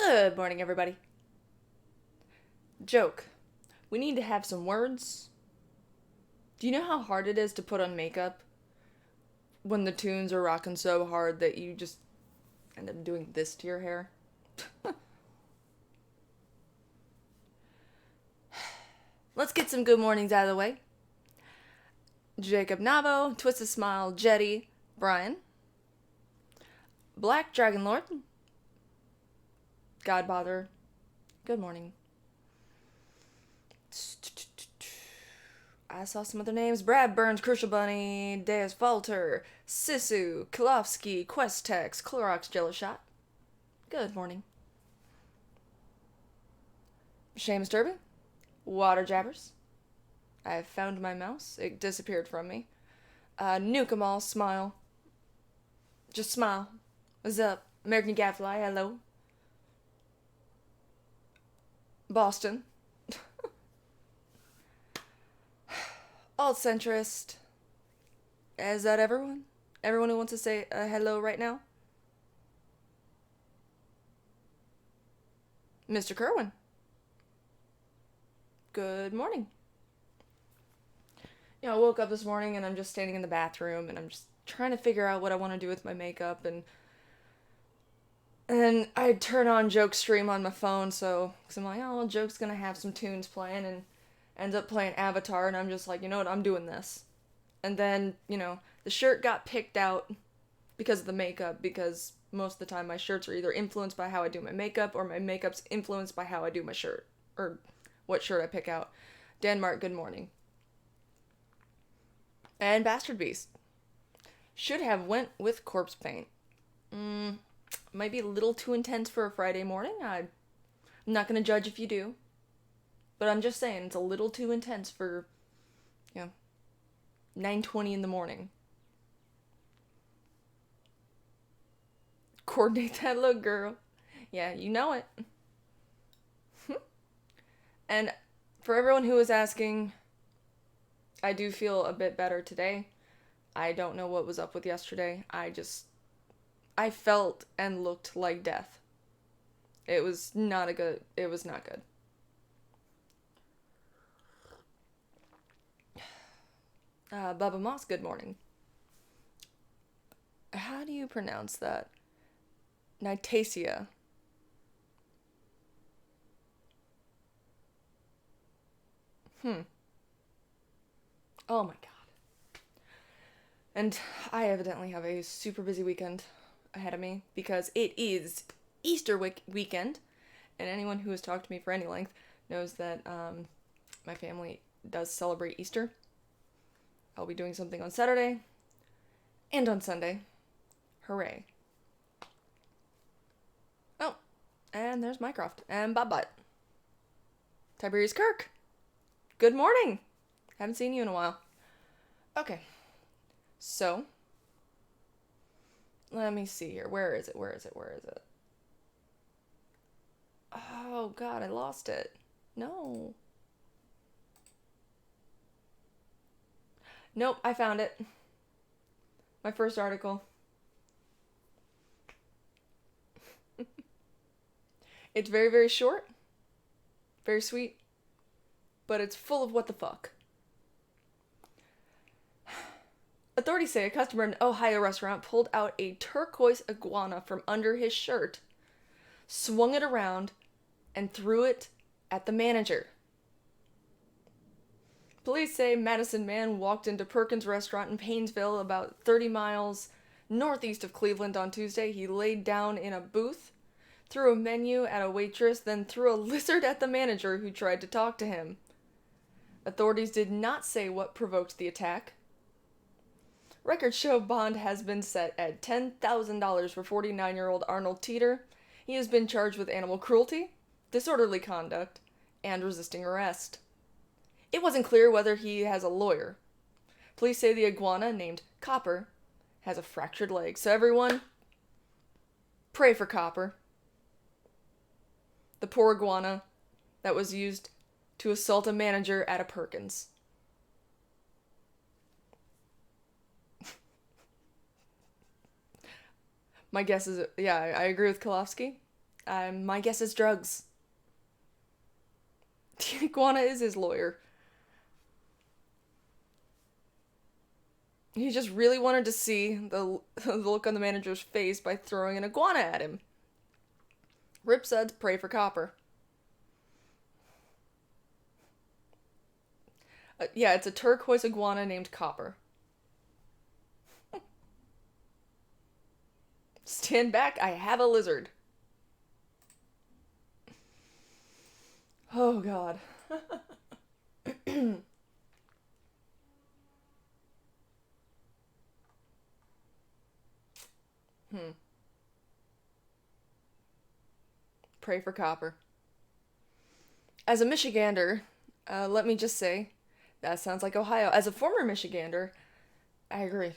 Good morning, everybody. Joke. We need to have some words. Do you know how hard it is to put on makeup when the tunes are rocking so hard that you just end up doing this to your hair? Let's get some good mornings out of the way. Jacob Navo, Twisted Smile, Jetty, Brian, Black Dragon Lord, Godbother, good morning. I saw some other names. Brad Burns, Crucial Bunny, Deus Falter, Sisu, Kilofsky, Questex, Clorox Jello Shot. Good morning. Seamus Durbin, Water Jabbers. I have found my mouse. It disappeared from me. Nuke 'em all, smile. Just smile. What's up? American Gadfly, hello. Boston. Alt centrist. Is that everyone? Everyone who wants to say hello right now? Mr. Kerwin. Good morning. I woke up this morning and I'm just standing in the bathroom and I'm just trying to figure out what I want to do with my makeup, and then I turn on Joke Stream on my phone, because I'm like, oh, well, Joke's gonna have some tunes playing, and ends up playing Avatar, and I'm just like, you know what, I'm doing this. And then, the shirt got picked out because of the makeup, because most of the time my shirts are either influenced by how I do my makeup, or my makeup's influenced by how I do my shirt, or what shirt I pick out. Denmark, good morning. And Bastard Beast. Should have went with corpse paint. Might be a little too intense for a Friday morning. I'm not going to judge if you do. But I'm just saying, it's a little too intense for, 9:20 in the morning. Coordinate that look, girl. Yeah, you know it. And for everyone who was asking, I do feel a bit better today. I don't know what was up with yesterday. I felt and looked like death. It was not good. Bubba Moss, good morning. How do you pronounce that? Nitasia. Oh my god. And I evidently have a super busy weekend ahead of me because it is Easter weekend, and anyone who has talked to me for any length knows that my family does celebrate Easter. I'll be doing something on Saturday and on Sunday. Hooray. Oh, and there's Mycroft and Bob Butt. Tiberius Kirk. Good morning. Haven't seen you in a while. Okay. So, let me see here. Where is it? Oh, God, I lost it. No. Nope, I found it. My first article. It's very, very short. Very sweet. But it's full of what the fuck. Authorities say a customer in an Ohio restaurant pulled out a turquoise iguana from under his shirt, swung it around, and threw it at the manager. Police say Madison man walked into Perkins restaurant in Painesville, about 30 miles northeast of Cleveland, on Tuesday. He laid down in a booth, threw a menu at a waitress, then threw a lizard at the manager who tried to talk to him. Authorities did not say what provoked the attack. Records show bond has been set at $10,000 for 49-year-old Arnold Teeter. He has been charged with animal cruelty, disorderly conduct, and resisting arrest. It wasn't clear whether he has a lawyer. Police say the iguana, named Copper, has a fractured leg. So everyone, pray for Copper. The poor iguana that was used to assault a manager at a Perkins. My guess is, yeah, I agree with Kolofsky. My guess is drugs. The iguana is his lawyer. He just really wanted to see the look on the manager's face by throwing an iguana at him. Rip said, pray for Copper. Yeah, it's a turquoise iguana named Copper. Stand back, I have a lizard. Oh, God. Pray for Copper. As a Michigander, let me just say, that sounds like Ohio. As a former Michigander, I agree.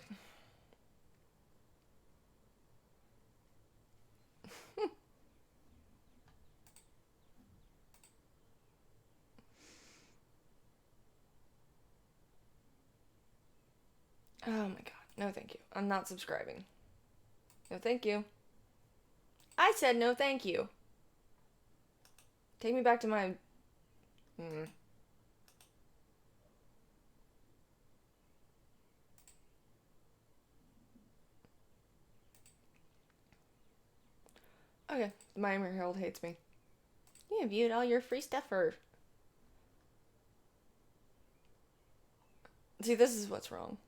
Oh my god. No, thank you. I'm not subscribing. No, thank you. I said no, thank you. Take me back to my. Okay, the Miami Herald hates me. You viewed all your free stuff for. See, this is what's wrong.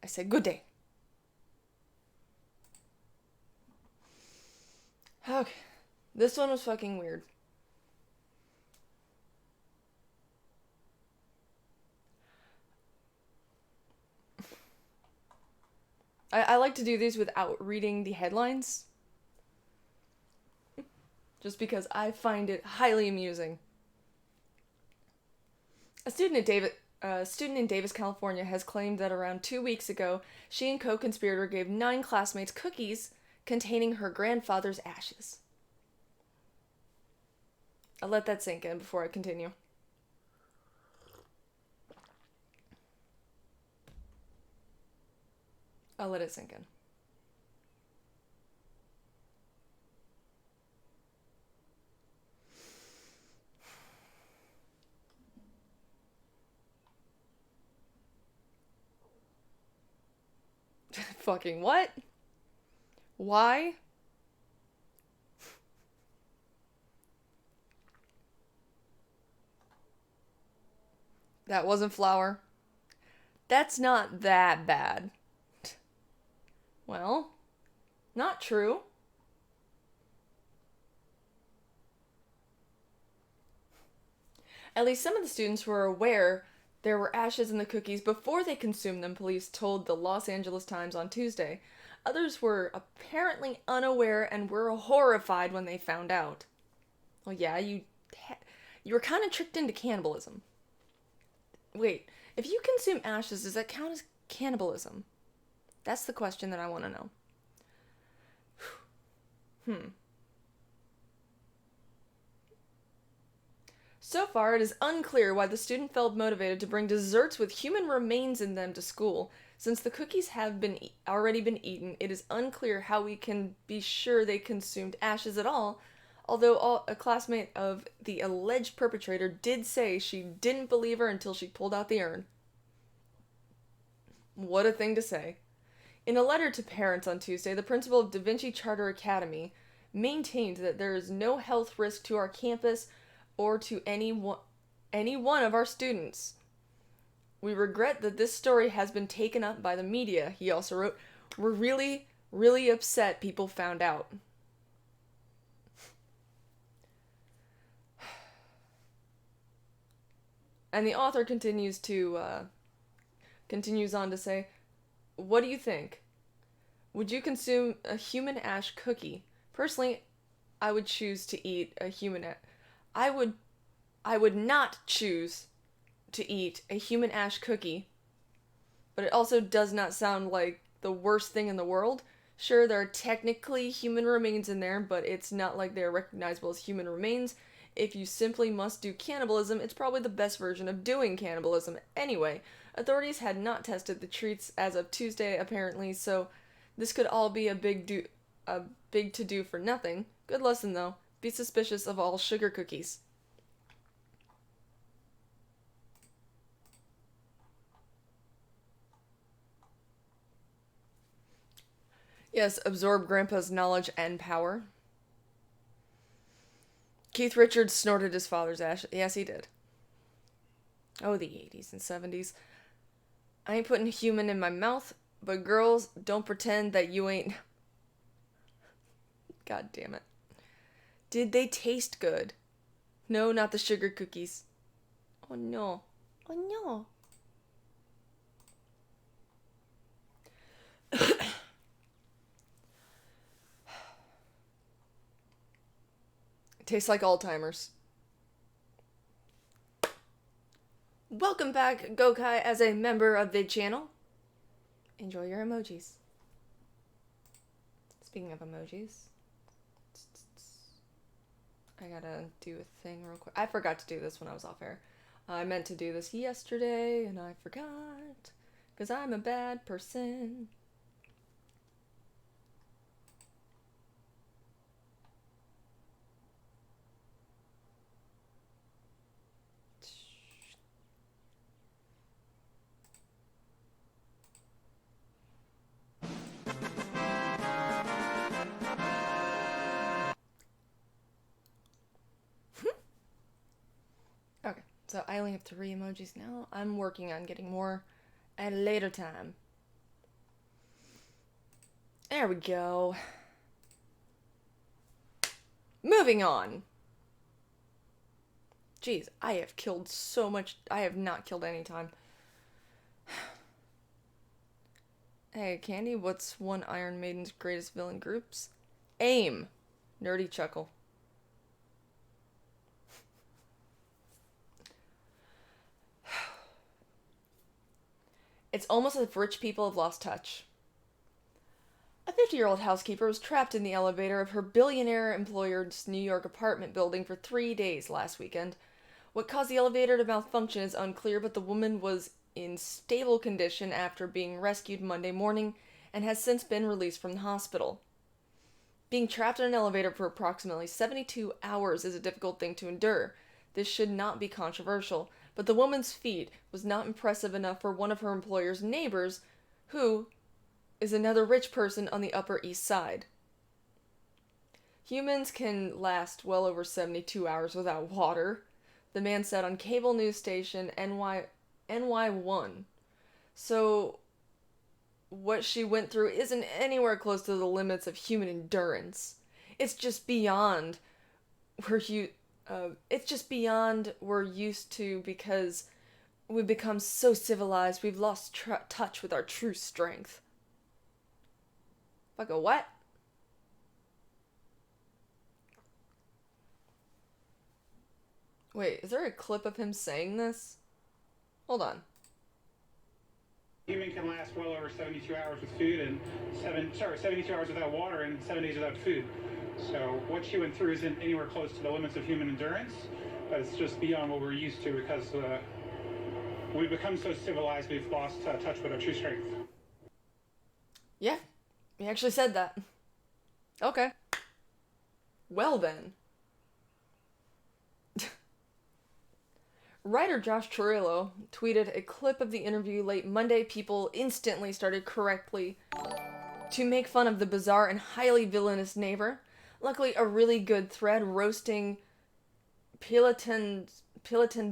I said good day. Okay. This one was fucking weird. I like to do these without reading the headlines. Just because I find it highly amusing. A student in Davis, California has claimed that around 2 weeks ago, she and co-conspirator gave 9 classmates cookies containing her grandfather's ashes. I'll let that sink in before I continue. I'll let it sink in. Fucking what? Why? That wasn't flour. That's not that bad. Well, not true. At least some of the students were aware there were ashes in the cookies before they consumed them, police told the Los Angeles Times on Tuesday. Others were apparently unaware and were horrified when they found out. Well, yeah, you were kind of tricked into cannibalism. Wait, if you consume ashes, does that count as cannibalism? That's the question that I want to know. So far, it is unclear why the student felt motivated to bring desserts with human remains in them to school. Since the cookies have already been eaten, it is unclear how we can be sure they consumed ashes at all, although a classmate of the alleged perpetrator did say she didn't believe her until she pulled out the urn. What a thing to say. In a letter to parents on Tuesday, the principal of Da Vinci Charter Academy maintained that there is no health risk to our campus or to any one of our students. We regret that this story has been taken up by the media, he also wrote. We're really, really upset people found out. And the author continues on to say, what do you think? Would you consume a human ash cookie? Personally, I would choose to eat a human I would not choose to eat a human ash cookie, but it also does not sound like the worst thing in the world. Sure, there are technically human remains in there, but it's not like they're recognizable as human remains. If you simply must do cannibalism, it's probably the best version of doing cannibalism. Anyway, authorities had not tested the treats as of Tuesday, apparently, so This could all be a big to do for nothing. Good lesson though. Be suspicious of all sugar cookies. Yes, absorb Grandpa's knowledge and power. Keith Richards snorted his father's ash. Yes, he did. Oh, the 80s and 70s. I ain't putting human in my mouth, but girls, don't pretend that you ain't. God damn it. Did they taste good? No, not the sugar cookies. Oh no. Oh no. It tastes like Alzheimer's. Welcome back, Gokai, as a member of the channel. Enjoy your emojis. Speaking of emojis, I gotta do a thing real quick. I forgot to do this when I was off air. I meant to do this yesterday, and I forgot. Because I'm a bad person. Okay, so I only have 3 emojis now. I'm working on getting more at a later time. There we go. Moving on. Jeez, I have killed so much. I have not killed any time. Hey, Candy, what's one Iron Maiden's greatest villain groups? AIM. Nerdy chuckle. It's almost as if rich people have lost touch. A 50-year-old housekeeper was trapped in the elevator of her billionaire employer's New York apartment building for 3 days last weekend. What caused the elevator to malfunction is unclear, but the woman was in stable condition after being rescued Monday morning and has since been released from the hospital. Being trapped in an elevator for approximately 72 hours is a difficult thing to endure. This should not be controversial, but the woman's feat was not impressive enough for one of her employer's neighbors, who is another rich person on the Upper East Side. Humans can last well over 72 hours without water, the man said on cable news station NY1. So, what she went through isn't anywhere close to the limits of human endurance. It's just beyond we're used to, because we've become so civilized we've lost touch with our true strength. Fuck a what? Wait, is there a clip of him saying this? Hold on. Human can last well over 72 hours with food and 72 hours without water and 7 days without food. So what she went through isn't anywhere close to the limits of human endurance, but it's just beyond what we're used to, because we've become so civilized we've lost touch with our true strength. Yeah, he actually said that. Okay. Well then. Writer Josh Trujillo tweeted a clip of the interview late Monday. People instantly started correctly to make fun of the bizarre and highly villainous neighbor. Luckily, a really good thread roasting Peloton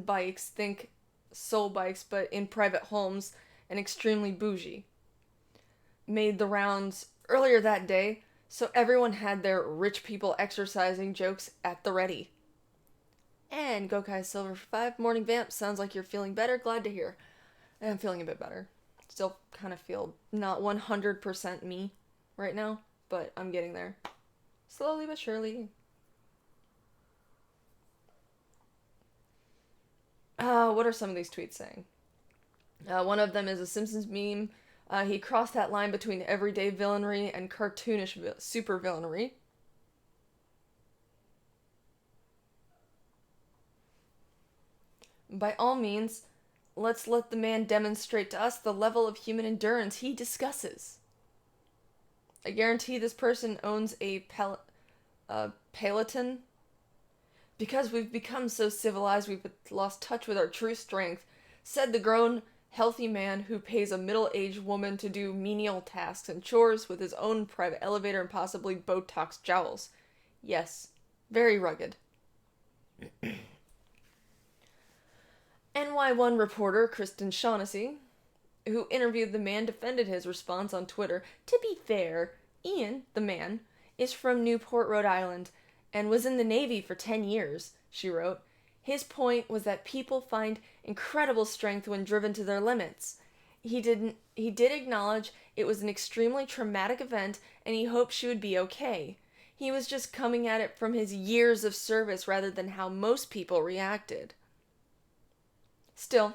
bikes, think soul bikes, but in private homes and extremely bougie, made the rounds earlier that day, so everyone had their rich people exercising jokes at the ready. And Gokai Silver 5 Morning Vamp, sounds like you're feeling better. Glad to hear. I'm feeling a bit better. Still kind of feel not 100% me right now, but I'm getting there. Slowly but surely. What are some of these tweets saying? One of them is a Simpsons meme. He crossed that line between everyday villainy and cartoonish super villainy. By all means, let's let the man demonstrate to us the level of human endurance he discusses. I guarantee this person owns a Peloton. Because we've become so civilized, we've lost touch with our true strength, said the grown, healthy man who pays a middle-aged woman to do menial tasks and chores with his own private elevator and possibly Botox jowls. Yes, very rugged. NY1 reporter Kristen Shaughnessy, who interviewed the man, defended his response on Twitter. To be fair, Ian, the man, is from Newport, Rhode Island, and was in the Navy for 10 years, she wrote. His point was that people find incredible strength when driven to their limits. He did acknowledge it was an extremely traumatic event, and he hoped she would be okay. He was just coming at it from his years of service rather than how most people reacted. Still,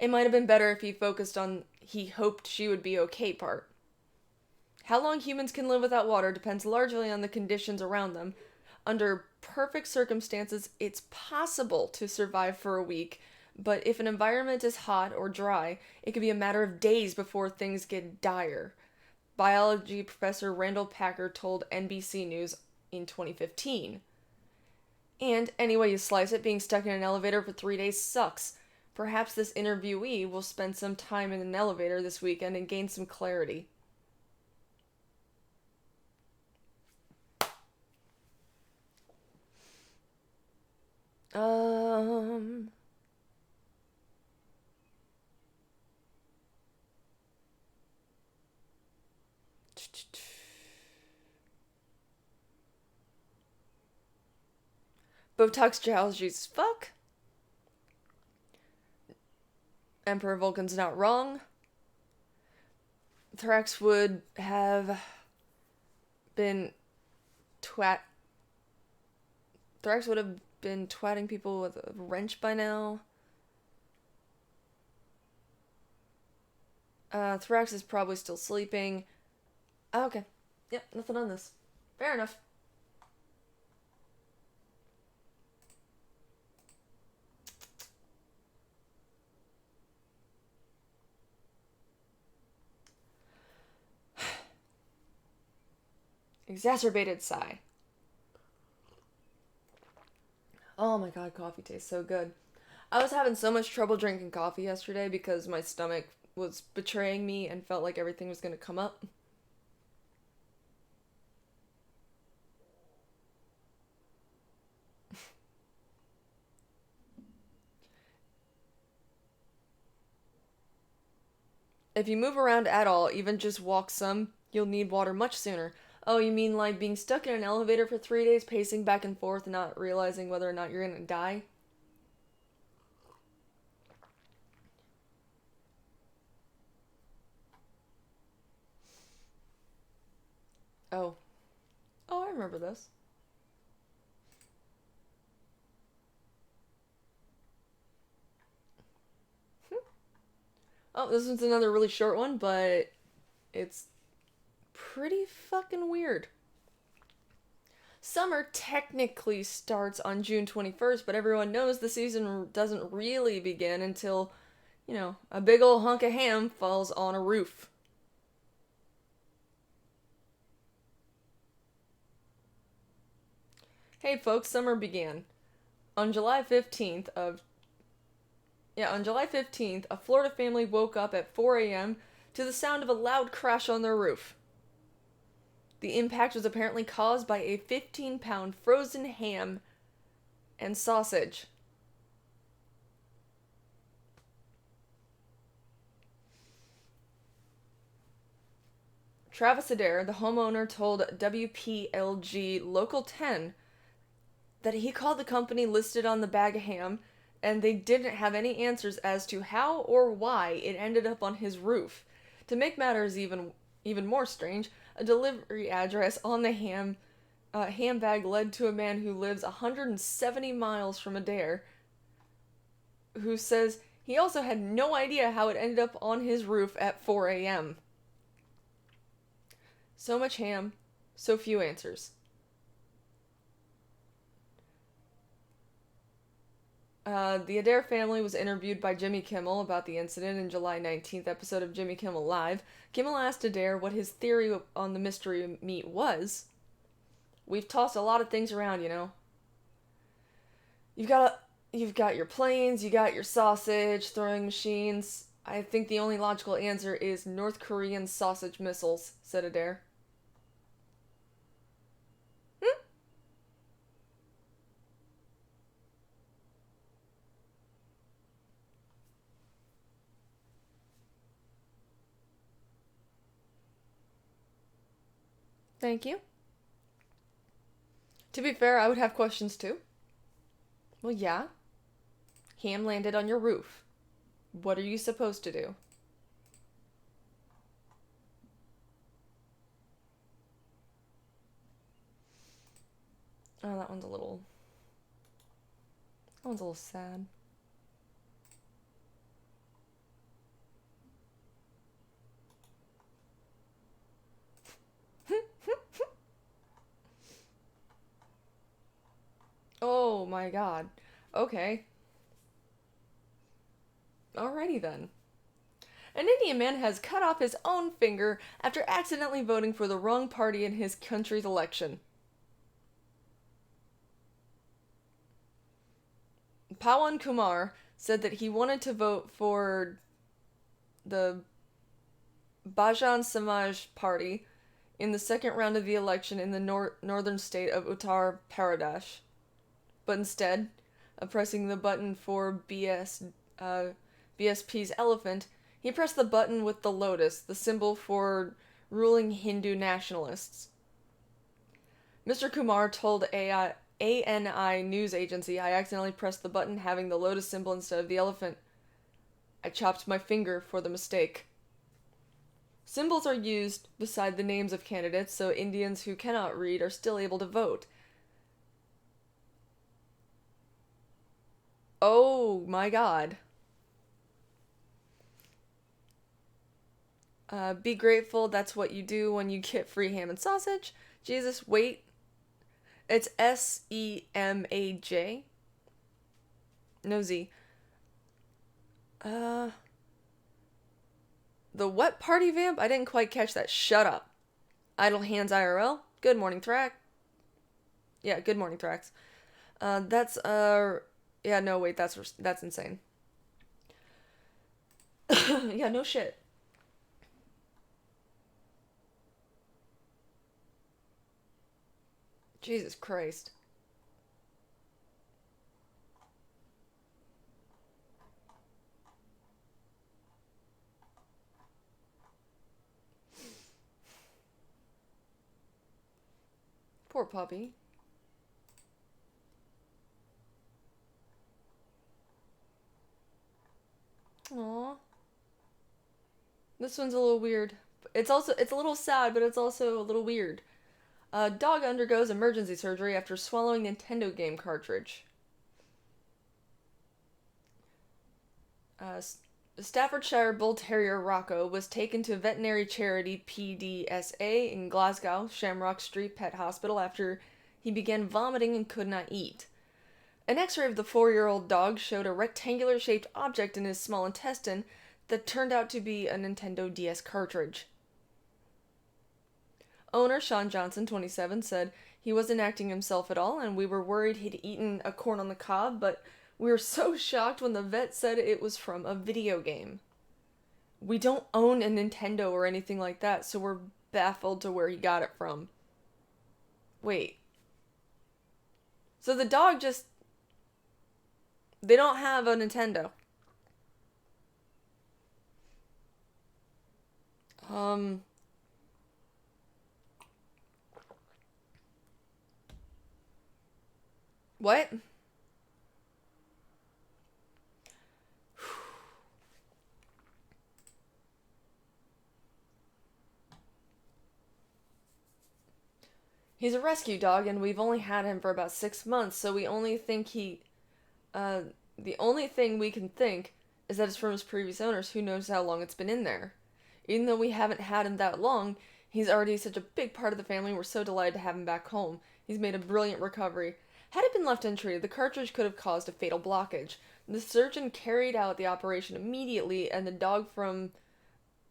it might have been better if he focused on he hoped she would be okay part. How long humans can live without water depends largely on the conditions around them. Under perfect circumstances, it's possible to survive for a week, but if an environment is hot or dry, it could be a matter of days before things get dire. Biology professor Randall Packer told NBC News in 2015. And any way you slice it, being stuck in an elevator for 3 days sucks. Perhaps this interviewee will spend some time in an elevator this weekend and gain some clarity. Botox jowls, Jesus fuck. Emperor Vulcan's not wrong. Thrax would have been Thrax would have been twatting people with a wrench by now. Thrax is probably still sleeping. Oh, okay. Yep, nothing on this. Fair enough. Exacerbated sigh. Oh my god, coffee tastes so good. I was having so much trouble drinking coffee yesterday because my stomach was betraying me and felt like everything was going to come up. If you move around at all, even just walk some, you'll need water much sooner. Oh, you mean like being stuck in an elevator for 3 days, pacing back and forth, not realizing whether or not you're gonna die? Oh. Oh, I remember this. Oh, this one's another really short one, but it's pretty fucking weird. Summer technically starts on June 21st, but everyone knows the season doesn't really begin until, a big ol' hunk of ham falls on a roof. Hey folks, summer began. On July 15th, a Florida family woke up at 4 a.m. to the sound of a loud crash on their roof. The impact was apparently caused by a 15-pound frozen ham and sausage. Travis Adair, the homeowner, told WPLG Local 10 that he called the company listed on the bag of ham and they didn't have any answers as to how or why it ended up on his roof. To make matters even more strange, a delivery address on the ham bag led to a man who lives 170 miles from Adair, who says he also had no idea how it ended up on his roof at 4 a.m. So much ham, so few answers. The Adair family was interviewed by Jimmy Kimmel about the incident in July 19th episode of Jimmy Kimmel Live. Kimmel asked Adair what his theory on the mystery meat was. "We've tossed a lot of things around, you know. You've got your planes, you got your sausage throwing machines. I think the only logical answer is North Korean sausage missiles," said Adair. Hmm? Thank you. To be fair, I would have questions too. Well, yeah. Ham landed on your roof. What are you supposed to do? Oh, that one's a little... That one's a little sad. Oh my god. Okay. Alrighty then. An Indian man has cut off his own finger after accidentally voting for the wrong party in his country's election. Pawan Kumar said that he wanted to vote for the Bajan Samaj Party in the second round of the election in the northern state of Uttar Pradesh, but instead of pressing the button for BSP's elephant, he pressed the button with the lotus, the symbol for ruling Hindu nationalists. Mr. Kumar told ANI news agency, "I accidentally pressed the button having the lotus symbol instead of the elephant. I chopped my finger for the mistake." Symbols are used beside the names of candidates, so Indians who cannot read are still able to vote. Oh my god. Be grateful, that's what you do when you get free ham and sausage. Jesus, wait. It's SEMAJ. No Z. The what party vamp? I didn't quite catch that. Shut up. Idle Hands IRL. Good morning, Thrax. Yeah, good morning, Thrax. Yeah, no, wait, that's insane. Yeah, no shit. Jesus Christ. Poor puppy. Aww. This one's a little weird. It's a little sad, but it's also a little weird. A dog undergoes emergency surgery after swallowing Nintendo game cartridge. Staffordshire Bull Terrier Rocco was taken to veterinary charity PDSA in Glasgow, Shamrock Street Pet Hospital, after he began vomiting and could not eat. An x-ray of the 4-year-old dog showed a rectangular-shaped object in his small intestine that turned out to be a Nintendo DS cartridge. Owner Sean Johnson, 27, said he wasn't acting himself at all, and we were worried he'd eaten a corn on the cob, but we were so shocked when the vet said it was from a video game. We don't own a Nintendo or anything like that, so we're baffled to where he got it from. Wait. So the dog just... They don't have a Nintendo. What? He's a rescue dog, and we've only had him for about 6 months, so we only think the only thing we can think is that it's from his previous owners. Who knows how long it's been in there. Even though we haven't had him that long, he's already such a big part of the family. We're so delighted to have him back home. He's made a brilliant recovery. Had it been left untreated, the cartridge could have caused a fatal blockage. The surgeon carried out the operation immediately, and the dog from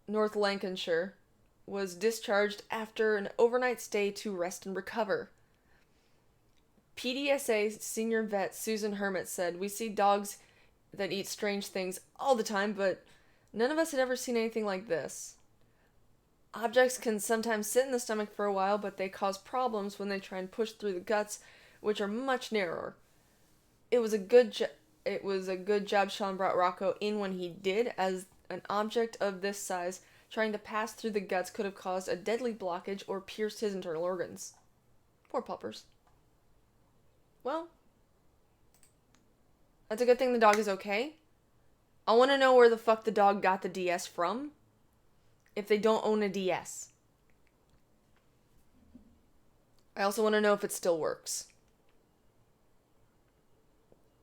North Lancashire was discharged after an overnight stay to rest and recover. PDSA senior vet Susan Hermit said, "We see dogs that eat strange things all the time, but none of us had ever seen anything like this. Objects can sometimes sit in the stomach for a while, but they cause problems when they try and push through the guts, which are much narrower. It was a good job Sean brought Rocco in when he did, as an object of this size trying to pass through the guts could have caused a deadly blockage or pierced his internal organs." Poor puppers. Well, that's a good thing the dog is okay. I want to know where the fuck the dog got the DS from, if they don't own a DS. I also want to know if it still works.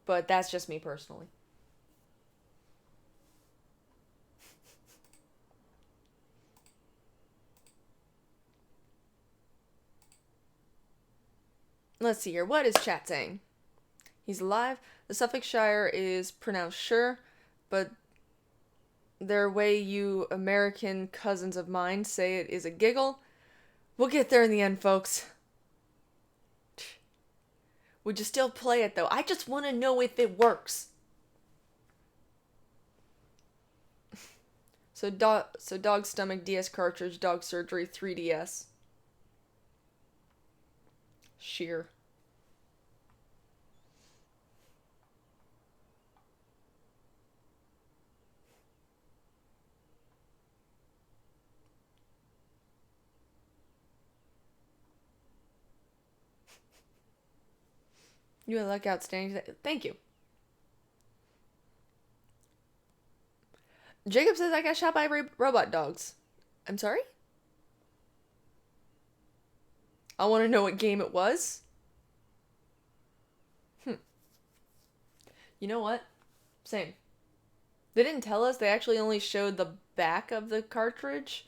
But that's just me personally. Let's see here. What is chat saying? He's alive. The Suffolkshire is pronounced sure, but their way you American cousins of mine say it is a giggle. We'll get there in the end, folks. Would you still play it, though? I just want to know if it works. So dog stomach, DS cartridge, dog surgery, 3DS. Sheer. You look outstanding. Thank you. Jacob says I got shot by robot dogs. I'm sorry? I want to know what game it was. You know what? Same. They didn't tell us. They actually only showed the back of the cartridge.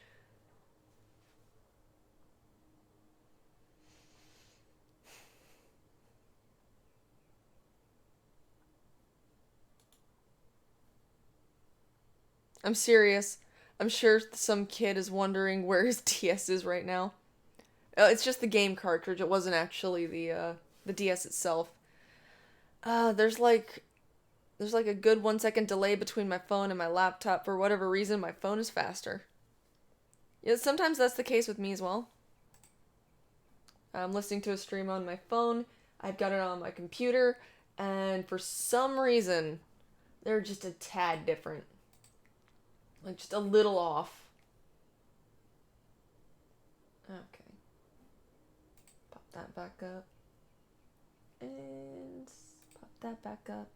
I'm serious. I'm sure some kid is wondering where his DS is right now. It's just the game cartridge. It wasn't actually the DS itself. There's like a good 1 second delay between my phone and my laptop. For whatever reason, my phone is faster. Yeah, sometimes that's the case with me as well. I'm listening to a stream on my phone. I've got it on my computer, and for some reason, they're just a tad different. Like, just a little off. Okay. Pop that back up. And pop that back up.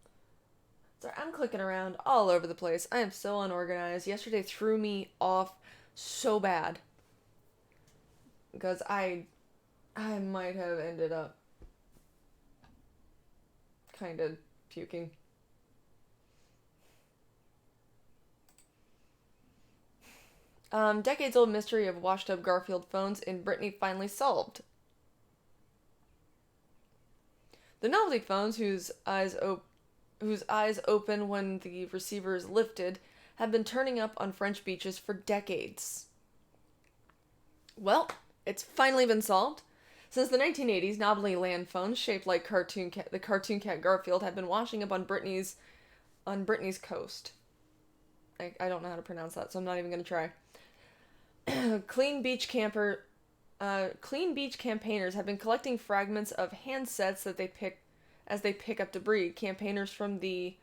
Sorry, I'm clicking around all over the place. I am so unorganized. Yesterday threw me off so bad. Because I might have ended up kind of puking. Decades-old mystery of washed-up Garfield phones in Brittany finally solved. The novelty phones, whose eyes open when the receiver is lifted, have been turning up on French beaches for decades. Well, it's finally been solved. Since the 1980s, knobbly land phones shaped like the cartoon cat Garfield have been washing up on Brittany's coast. I don't know how to pronounce that, so I'm not even going to try. Clean beach campaigners have been collecting fragments of handsets that they pick up debris. Campaigners from the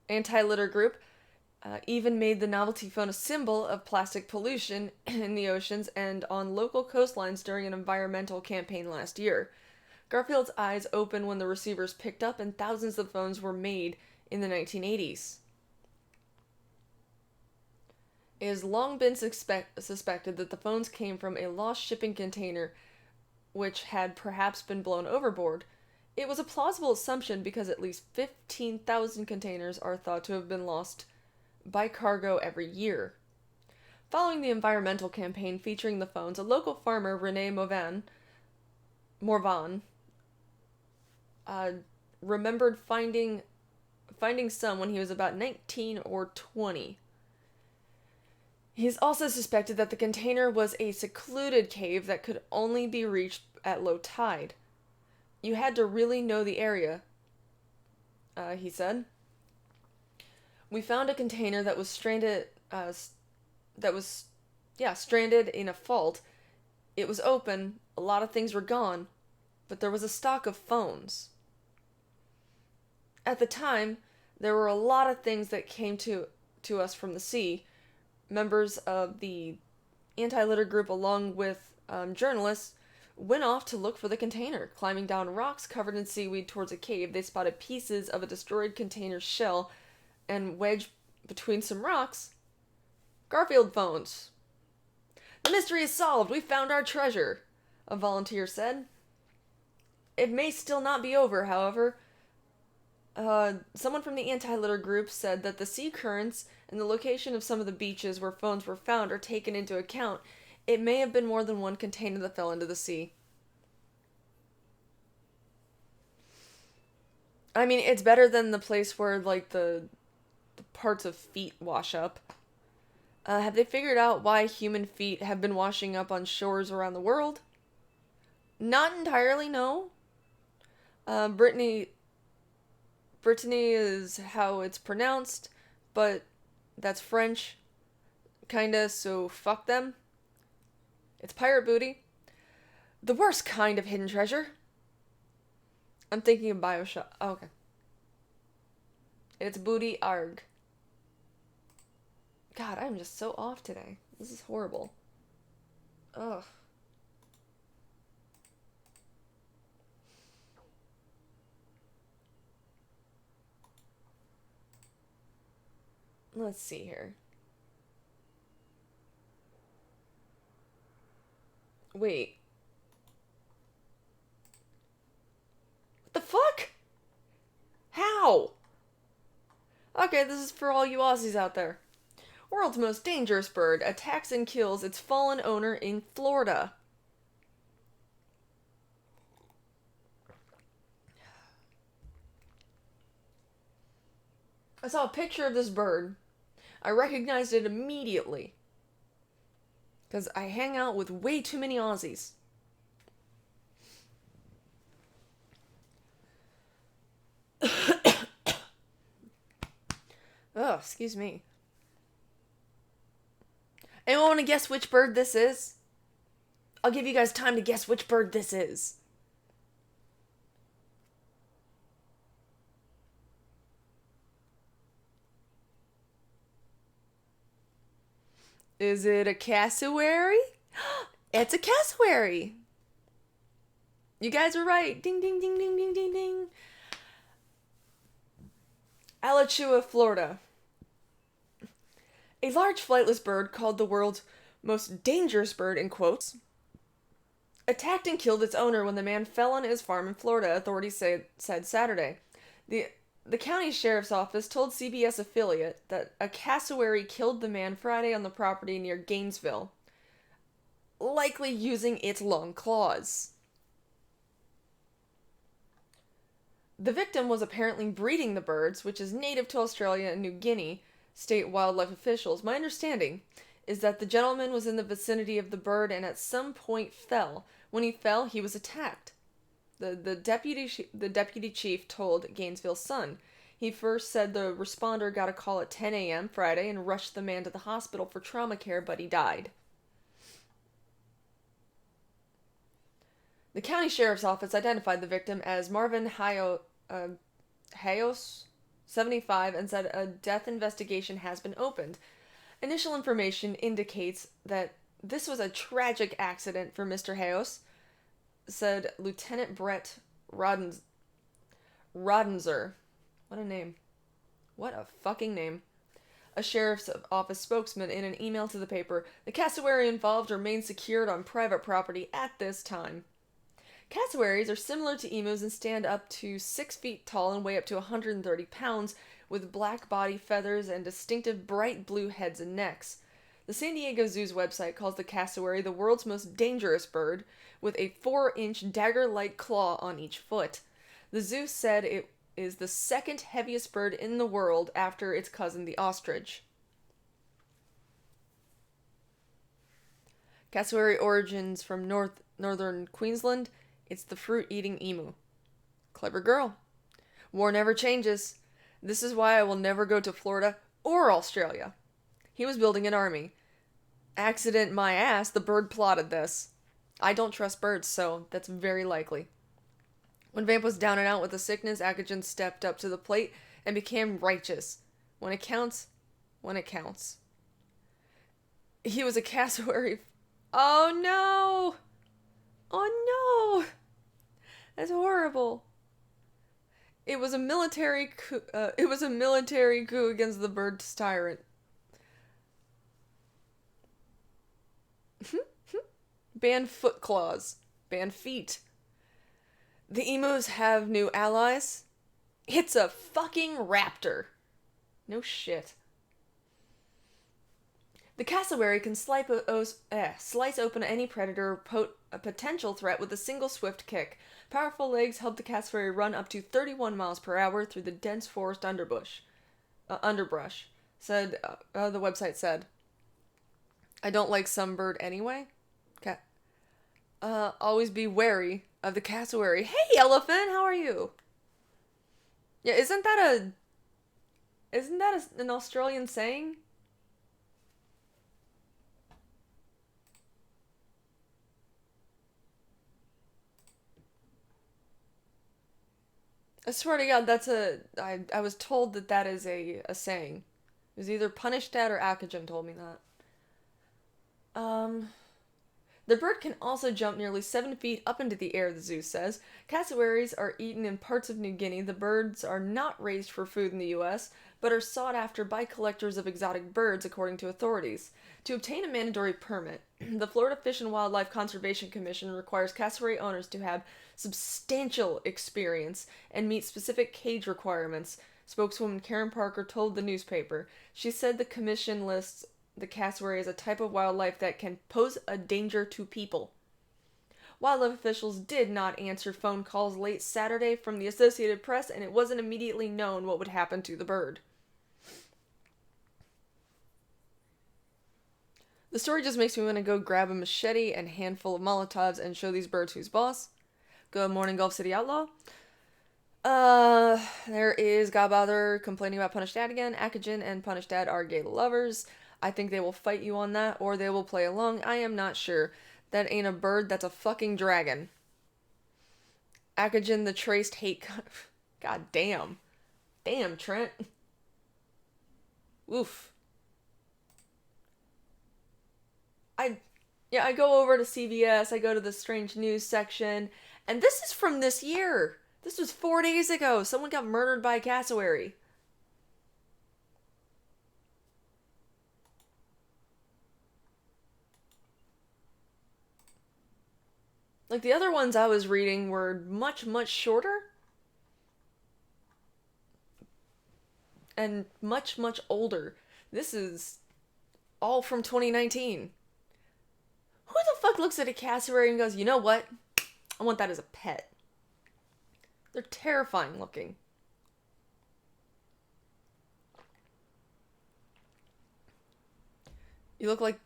anti-litter group even made the novelty phone a symbol of plastic pollution in the oceans and on local coastlines during an environmental campaign last year. Garfield's eyes opened when the receivers picked up, and thousands of phones were made in the 1980s. It has long been suspected that the phones came from a lost shipping container which had perhaps been blown overboard. It was a plausible assumption because at least 15,000 containers are thought to have been lost by cargo every year. Following the environmental campaign featuring the phones, a local farmer, Rene Morvan, uh, remembered finding some when he was about 19 or 20. He's also suspected that the container was a secluded cave that could only be reached at low tide. You had to really know the area, he said. We found a container that was stranded in a fault. It was open, a lot of things were gone, but there was a stock of phones. At the time, there were a lot of things that came to us from the sea. Members of the anti-litter group, along with journalists, went off to look for the container. Climbing down rocks covered in seaweed towards a cave, they spotted pieces of a destroyed container's shell, and wedged between some rocks, Garfield phones. The mystery is solved. We found our treasure, a volunteer said. It may still not be over, however. Someone from the anti-litter group said that the sea currents and the location of some of the beaches where phones were found are taken into account. It may have been more than one container that fell into the sea. I mean, it's better than the place where, like, the parts of feet wash up. Have they figured out why human feet have been washing up on shores around the world? Not entirely, no. Brittany is how it's pronounced, but that's French, kinda, so fuck them. It's pirate booty. The worst kind of hidden treasure. I'm thinking of Bioshock. Oh, okay. It's booty arg. God, I'm just so off today. This is horrible. Ugh. Let's see here. Wait. What the fuck? How? Okay, this is for all you Aussies out there. World's most dangerous bird attacks and kills its fallen owner in Florida. I saw a picture of this bird. I recognized it immediately. Because I hang out with way too many Aussies. Oh, excuse me. Anyone want to guess which bird this is? I'll give you guys time to guess which bird this is. Is it a cassowary? It's a cassowary. You guys are right. Ding, ding, ding, ding, ding, ding, ding. Alachua, Florida. A large flightless bird called the world's most dangerous bird in quotes attacked and killed its owner when the man fell on his farm in Florida, authorities said Saturday. The county sheriff's office told CBS affiliate that a cassowary killed the man Friday on the property near Gainesville, likely using its long claws. The victim was apparently breeding the birds, which is native to Australia and New Guinea, state wildlife officials. My understanding is that the gentleman was in the vicinity of the bird and at some point fell. When he fell, he was attacked. The deputy chief told Gainesville Sun. He first said the responder got a call at 10 a.m. Friday and rushed the man to the hospital for trauma care, but he died. The county sheriff's office identified the victim as Marvin Hayos, 75, and said a death investigation has been opened. Initial information indicates that this was a tragic accident for Mr. Hayos, said Lieutenant Brett Rodenzer. What a name. What a fucking name. A sheriff's office spokesman in an email to the paper. The cassowary involved remains secured on private property at this time. Cassowaries are similar to emus and stand up to 6 feet tall and weigh up to 130 pounds, with black body feathers and distinctive bright blue heads and necks. The San Diego Zoo's website calls the cassowary the world's most dangerous bird, with a 4-inch dagger-like claw on each foot. The zoo said it is the second heaviest bird in the world after its cousin, the ostrich. Cassowary origins from northern Queensland. It's the fruit-eating emu. Clever girl. War never changes. This is why I will never go to Florida or Australia. He was building an army. Accident my ass, the bird plotted this. I don't trust birds, so that's very likely. When Vamp was down and out with a sickness, Akajan stepped up to the plate and became righteous. When it counts, when it counts. He was a cassowary. Oh no! Oh no! That's horrible. It was a military coup. Against the bird's tyrant. Ban foot claws. Ban feet. The emus have new allies. It's a fucking raptor. No shit. The cassowary can slice open any predator or a potential threat with a single swift kick. Powerful legs help the cassowary run up to 31 miles per hour through the dense forest underbrush, said the website said. I don't like some bird anyway. Always be wary of the cassowary. Hey, elephant, how are you? Yeah, isn't that an Australian saying? I swear to God, I was told that is a saying. It was either Punished Dad or Akajan told me that. The bird can also jump nearly 7 feet up into the air, the zoo says. Cassowaries are eaten in parts of New Guinea. The birds are not raised for food in the U.S., but are sought after by collectors of exotic birds, according to authorities. To obtain a mandatory permit, the Florida Fish and Wildlife Conservation Commission requires cassowary owners to have substantial experience and meet specific cage requirements, spokeswoman Karen Parker told the newspaper. She said the commission lists the cassowary as a type of wildlife that can pose a danger to people. Wildlife officials did not answer phone calls late Saturday from the Associated Press, and it wasn't immediately known what would happen to the bird. The story just makes me want to go grab a machete and handful of Molotovs and show these birds who's boss. Good morning, Gulf City Outlaw. There is Godbother complaining about Punished Dad again. Akajan and Punished Dad are gay lovers. I think they will fight you on that, or they will play along. I am not sure. That ain't a bird, that's a fucking dragon. Akajan the traced hate... God damn. Damn, Trent. Oof. I go over to CVS, I go to the strange news section, and this is from this year. This was 4 days ago. Someone got murdered by a cassowary. Like, the other ones I was reading were much, much shorter. And much, much older. This is all from 2019. Who the fuck looks at a cassowary and goes, you know what? I want that as a pet. They're terrifying looking. You look like...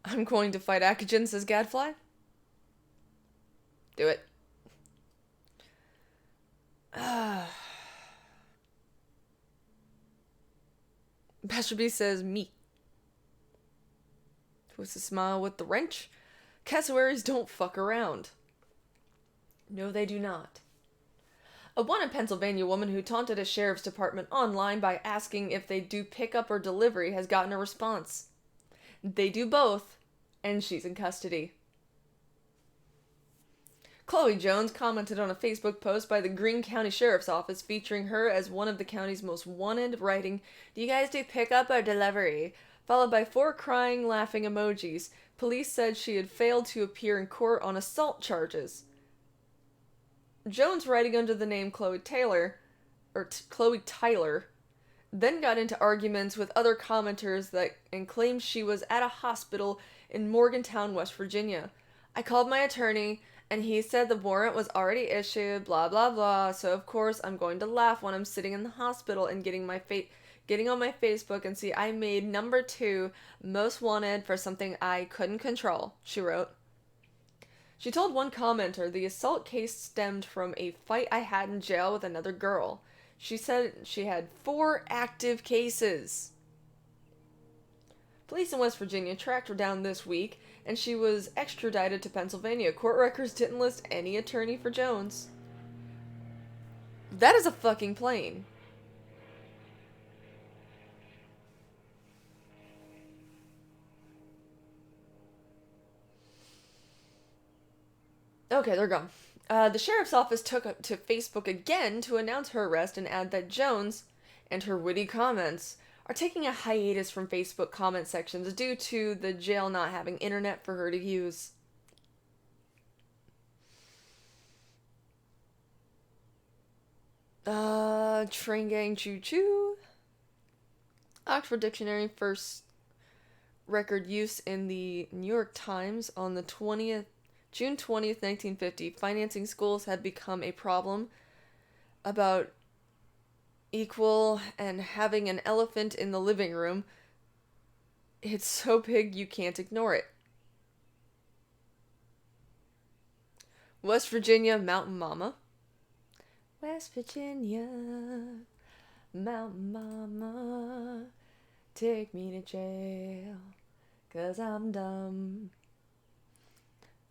I'm going to fight Akajan, says Gadfly. Do it. Pastor B says, me. Twists a smile with the wrench. Cassowaries don't fuck around. No, they do not. A wanted Pennsylvania woman who taunted a sheriff's department online by asking if they do pickup or delivery has gotten a response. They do both, and she's in custody. Chloe Jones commented on a Facebook post by the Greene County Sheriff's Office featuring her as one of the county's most wanted, writing, "Do you guys do pickup or delivery?" Followed by 4 crying, laughing emojis. Police said she had failed to appear in court on assault charges. Jones, writing under the name Chloe Tyler, then got into arguments with other commenters and claimed she was at a hospital in Morgantown, West Virginia. I called my attorney, and he said the warrant was already issued, blah blah blah, so of course I'm going to laugh when I'm sitting in the hospital and getting on my Facebook and see I made number 2 most wanted for something I couldn't control, she wrote. She told one commenter the assault case stemmed from a fight I had in jail with another girl. She said she had 4 active cases. Police in West Virginia tracked her down this week, and she was extradited to Pennsylvania. Court records didn't list any attorney for Jones. That is a fucking plane. Okay, they're gone. The sheriff's office took to Facebook again to announce her arrest and add that Jones and her witty comments are taking a hiatus from Facebook comment sections due to the jail not having internet for her to use. Train gang choo choo. Oxford Dictionary first record use in the New York Times on the June 20th, 1950. Financing schools had become a problem about equal and having an elephant in the living room. It's so big you can't ignore it. West Virginia, Mountain Mama. West Virginia, Mountain Mama, take me to jail, 'cause I'm dumb.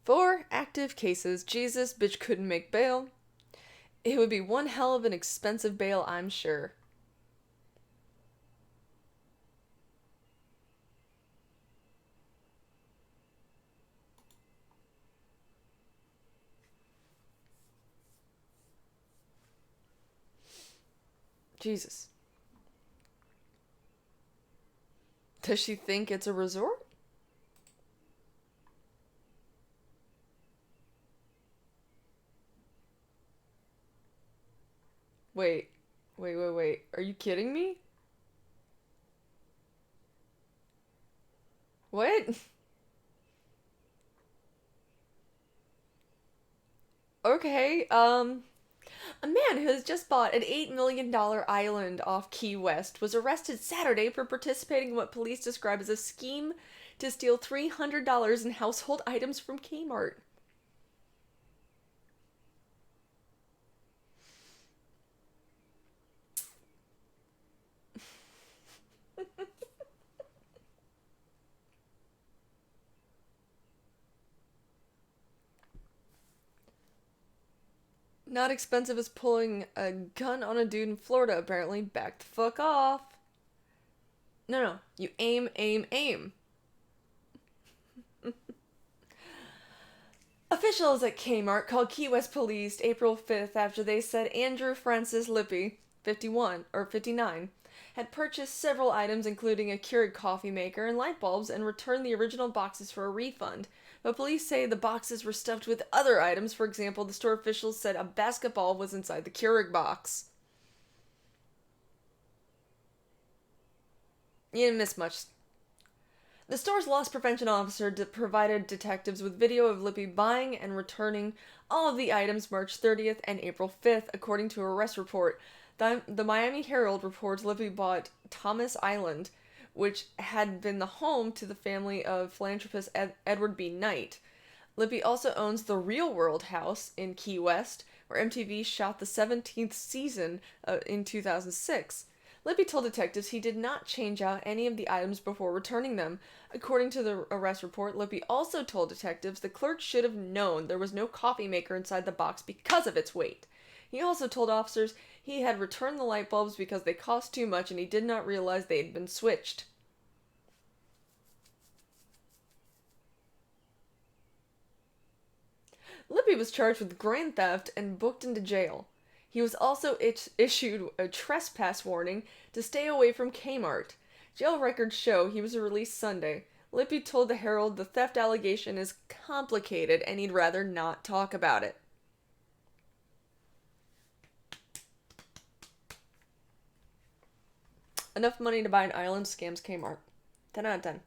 4 active cases. Jesus, bitch couldn't make bail. It would be one hell of an expensive bail, I'm sure. Jesus. Does she think it's a resort? Wait. Are you kidding me? What? Okay, a man who has just bought an $8 million island off Key West was arrested Saturday for participating in what police describe as a scheme to steal $300 in household items from Kmart. Not expensive as pulling a gun on a dude in Florida, apparently. Back the fuck off. No. You aim, aim, aim. Officials at Kmart called Key West police April 5th after they said Andrew Francis Lippy, 59, had purchased several items including a Keurig coffee maker and light bulbs and returned the original boxes for a refund. But police say the boxes were stuffed with other items. For example, the store officials said a basketball was inside the Keurig box. You didn't miss much. The store's loss prevention officer provided detectives with video of Lippy buying and returning all of the items March 30th and April 5th, according to a arrest report. The Miami Herald reports Lippy bought Thomas Island, which had been the home to the family of philanthropist Edward B. Knight. Lippy also owns the Real World House in Key West, where MTV shot the 17th season in 2006. Lippy told detectives he did not change out any of the items before returning them. According to the arrest report, Lippy also told detectives the clerk should have known there was no coffee maker inside the box because of its weight. He also told officers he had returned the light bulbs because they cost too much and he did not realize they had been switched. Lippy was charged with grand theft and booked into jail. He was also issued a trespass warning to stay away from Kmart. Jail records show he was released Sunday. Lippy told the Herald the theft allegation is complicated and he'd rather not talk about it. Enough money to buy an island, scams Kmart. 10 out of 10.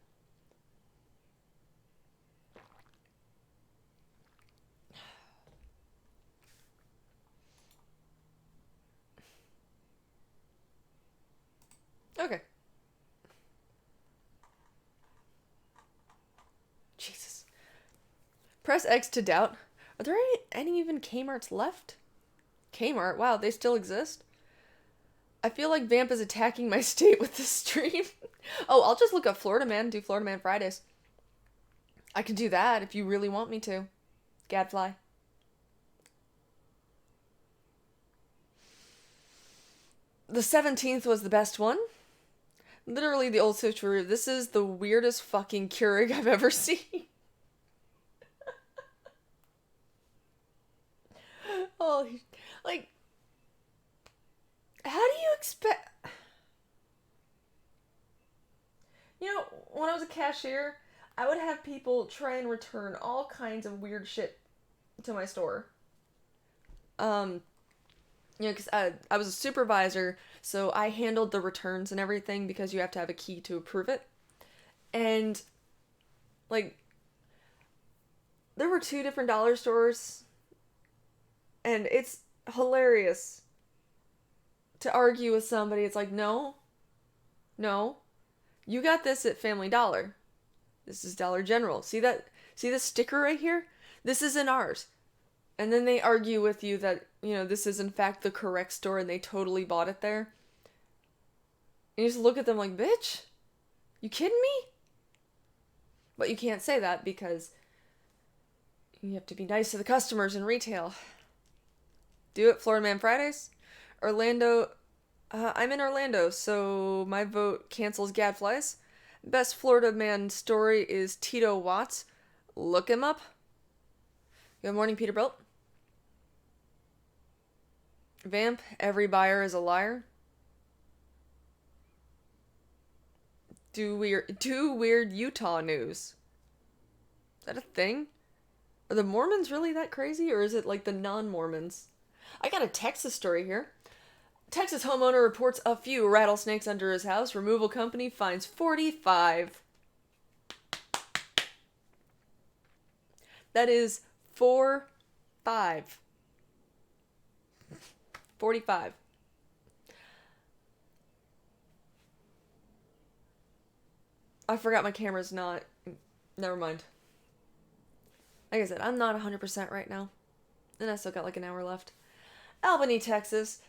Okay. Jesus. Press X to doubt. Are there any even Kmarts left? Kmart? Wow, they still exist? I feel like Vamp is attacking my state with this stream. Oh, I'll just look up Florida Man and do Florida Man Fridays. I can do that if you really want me to. Gadfly. The 17th was the best one. Literally the old switcheroo. This is the weirdest fucking Keurig I've ever seen. Oh, like, how do you expect... You know, when I was a cashier, I would have people try and return all kinds of weird shit to my store. Because I was a supervisor, so I handled the returns and everything because you have to have a key to approve it. And, like, there were 2 different dollar stores, and it's hilarious to argue with somebody. It's like, no, you got this at Family Dollar. This is Dollar General. See this sticker right here? This isn't ours. And then they argue with you that, this is in fact the correct store and they totally bought it there. And you just look at them like, bitch, you kidding me? But you can't say that because you have to be nice to the customers in retail. Do it, Florida Man Fridays. Orlando, I'm in Orlando, so my vote cancels Gadflies. Best Florida Man story is Tito Watts. Look him up. Good morning, Peter Belt. Vamp, every buyer is a liar. Do weird Utah news. Is that a thing? Are the Mormons really that crazy, or is it like the non-Mormons? I got a Texas story here. Texas homeowner reports a few rattlesnakes under his house. Removal company finds 45. That is 45. 45. I forgot my camera's not... Never mind. Like I said, I'm not 100% right now. And I still got like an hour left. Albany, Texas.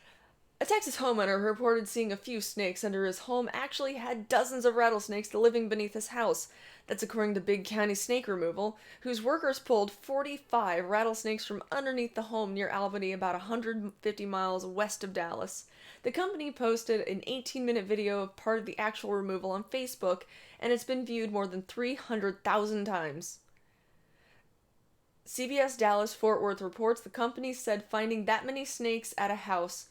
A Texas homeowner who reported seeing a few snakes under his home actually had dozens of rattlesnakes living beneath his house. That's according to Big County Snake Removal, whose workers pulled 45 rattlesnakes from underneath the home near Albany, about 150 miles west of Dallas. The company posted an 18-minute video of part of the actual removal on Facebook, and it's been viewed more than 300,000 times. CBS Dallas Fort Worth reports the company said finding that many snakes at a house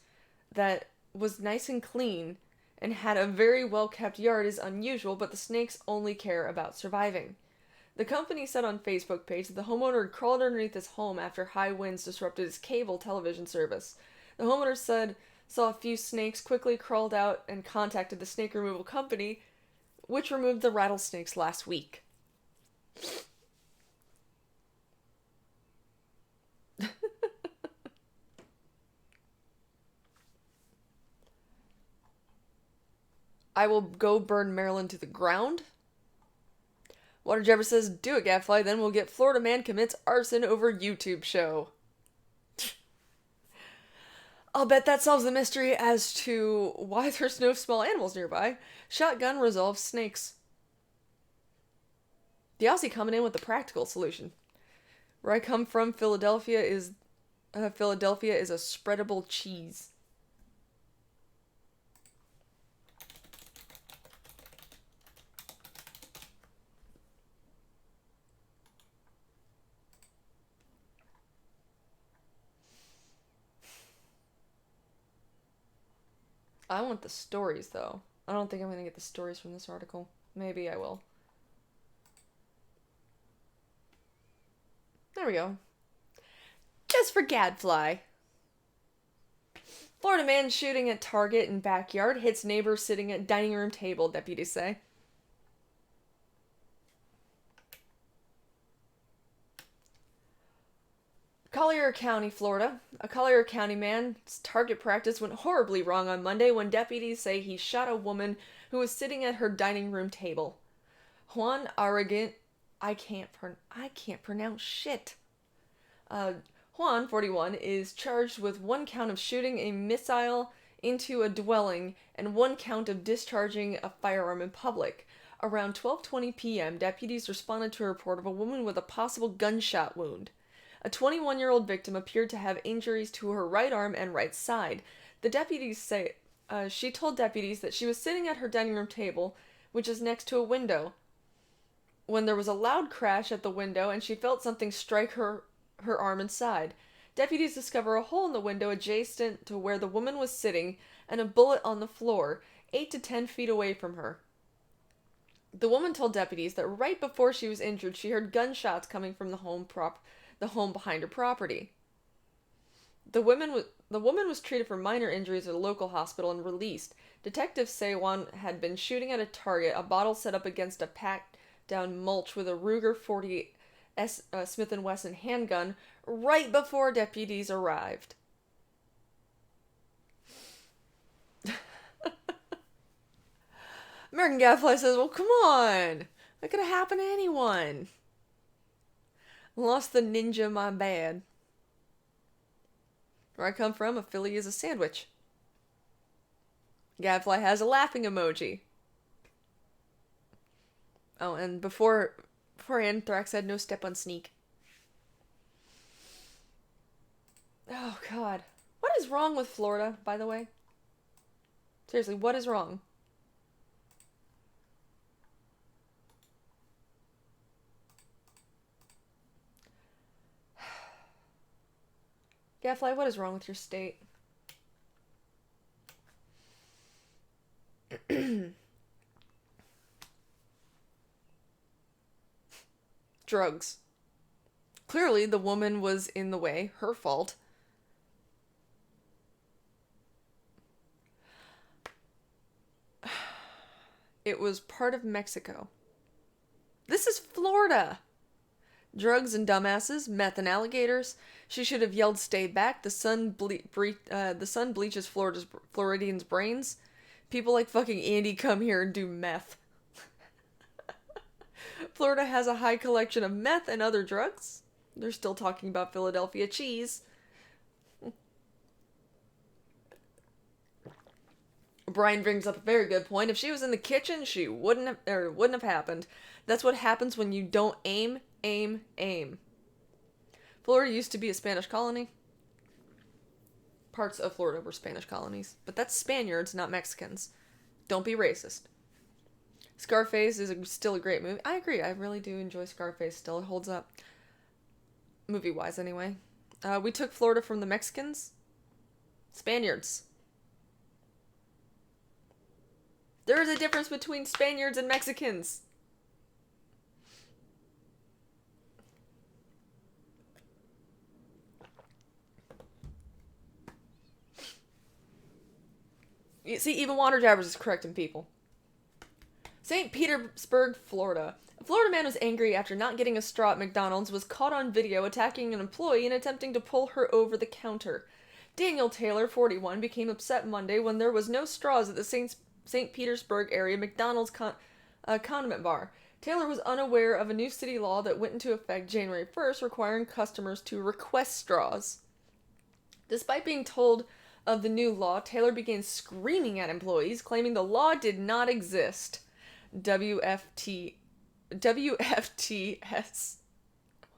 that was nice and clean and had a very well-kept yard is unusual, but the snakes only care about surviving. The company said on Facebook page that the homeowner had crawled underneath his home after high winds disrupted his cable television service. The homeowner saw a few snakes, quickly crawled out, and contacted the snake removal company, which removed the rattlesnakes last week. I will go burn Maryland to the ground. Water Jabber says, do it, Gadfly, then we'll get Florida Man commits arson over YouTube show. I'll bet that solves the mystery as to why there's no small animals nearby. Shotgun resolves snakes. The Aussie coming in with the practical solution. Where I come from, Philadelphia is a spreadable cheese. I want the stories, though. I don't think I'm going to get the stories from this article. Maybe I will. There we go. Just for Gadfly. Florida man shooting at Target in backyard hits neighbor sitting at dining room table, deputies say. Collier County, Florida. A Collier County man's target practice went horribly wrong on Monday when deputies say he shot a woman who was sitting at her dining room table. Juan Arrogant, I can't pronounce shit. Juan, 41, is charged with one count of shooting a missile into a dwelling and one count of discharging a firearm in public. Around 12:20 p.m., deputies responded to a report of a woman with a possible gunshot wound. A 21-year-old victim appeared to have injuries to her right arm and right side. The deputies say she told deputies that she was sitting at her dining room table, which is next to a window, when there was a loud crash at the window and she felt something strike her arm and side. Deputies discover a hole in the window adjacent to where the woman was sitting and a bullet on the floor, 8 to 10 feet away from her. The woman told deputies that right before she was injured, she heard gunshots coming from the home behind her property. The woman was treated for minor injuries at a local hospital and released. Detectives say Juan had been shooting at a target, a bottle set up against a packed down mulch with a Ruger 40 Smith & Wesson handgun right before deputies arrived. American Gadfly says, well, come on. That could have happened to anyone. Lost the ninja, my bad. Where I come from, a Philly is a sandwich. Gadfly has a laughing emoji. Oh, and before Anthrax had no step on Sneak. Oh, God. What is wrong with Florida, by the way? Seriously, what is wrong? Gadfly, what is wrong with your state? Drugs. Clearly, the woman was in the way. Her fault. It was part of Mexico. This is Florida. Drugs and dumbasses, meth and alligators. She should have yelled, "Stay back!" The sun bleaches Floridians' brains. People like fucking Andy come here and do meth. Florida has a high collection of meth and other drugs. They're still talking about Philadelphia cheese. Brian brings up a very good point. If she was in the kitchen, she wouldn't have happened. That's what happens when you don't aim. Florida used to be a Spanish colony. Parts of Florida were Spanish colonies. But that's Spaniards, not Mexicans. Don't be racist. Scarface is still a great movie. I agree. I really do enjoy Scarface still. It holds up. Movie-wise, anyway. We took Florida from the Mexicans. Spaniards. There is a difference between Spaniards and Mexicans. You see, even Water Jabbers is correcting people. St. Petersburg, Florida. A Florida man was angry after not getting a straw at McDonald's, was caught on video attacking an employee and attempting to pull her over the counter. Daniel Taylor, 41, became upset Monday when there was no straws at the St. Petersburg area McDonald's condiment bar. Taylor was unaware of a new city law that went into effect January 1st requiring customers to request straws. Despite being told of the new law, Taylor began screaming at employees, claiming the law did not exist. WFTS.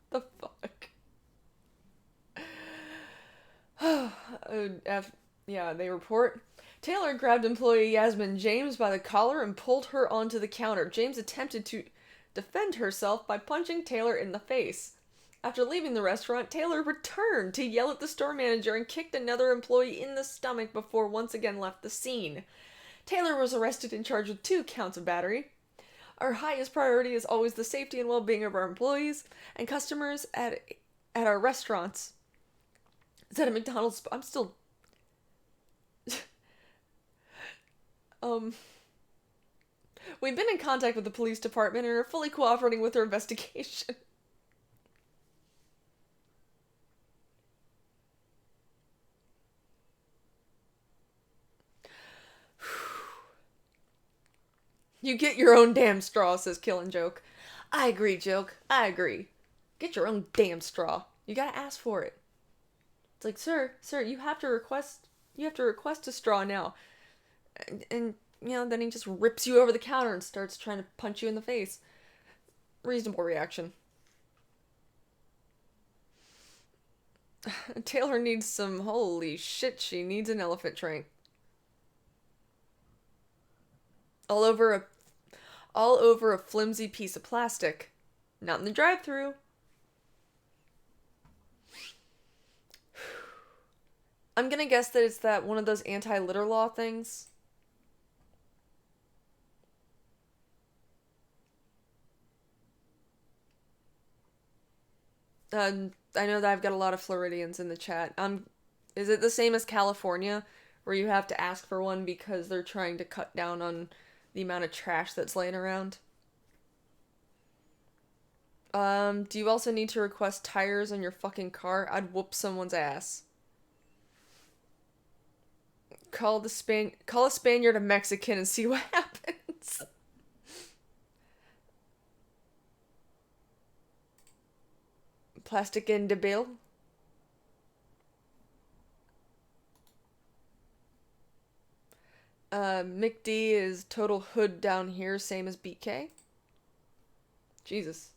What the fuck? They report. Taylor grabbed employee Yasmin James by the collar and pulled her onto the counter. James attempted to defend herself by punching Taylor in the face. After leaving the restaurant, Taylor returned to yell at the store manager and kicked another employee in the stomach before once again left the scene. Taylor was arrested and charged with 2 counts of battery. Our highest priority is always the safety and well-being of our employees and customers at our restaurants. Is that a McDonald's? I'm still Um, we've been in contact with the police department and are fully cooperating with their investigation. You get your own damn straw, says Killing Joke. I agree, Joke. I agree. Get your own damn straw. You gotta ask for it. It's like, sir, you have to request a straw now. And then he just rips you over the counter and starts trying to punch you in the face. Reasonable reaction. Taylor needs some, holy shit, she needs an elephant trunk. All over a flimsy piece of plastic. Not in the drive-thru. I'm gonna guess that it's that one of those anti-litter law things. I know that I've got a lot of Floridians in the chat. Is it the same as California, where you have to ask for one because they're trying to cut down on the amount of trash that's laying around? Do you also need to request tires on your fucking car? I'd whoop someone's ass. Call a Spaniard a Mexican and see what happens. Plastic in the bill. Mick D is total hood down here, same as BK. Jesus.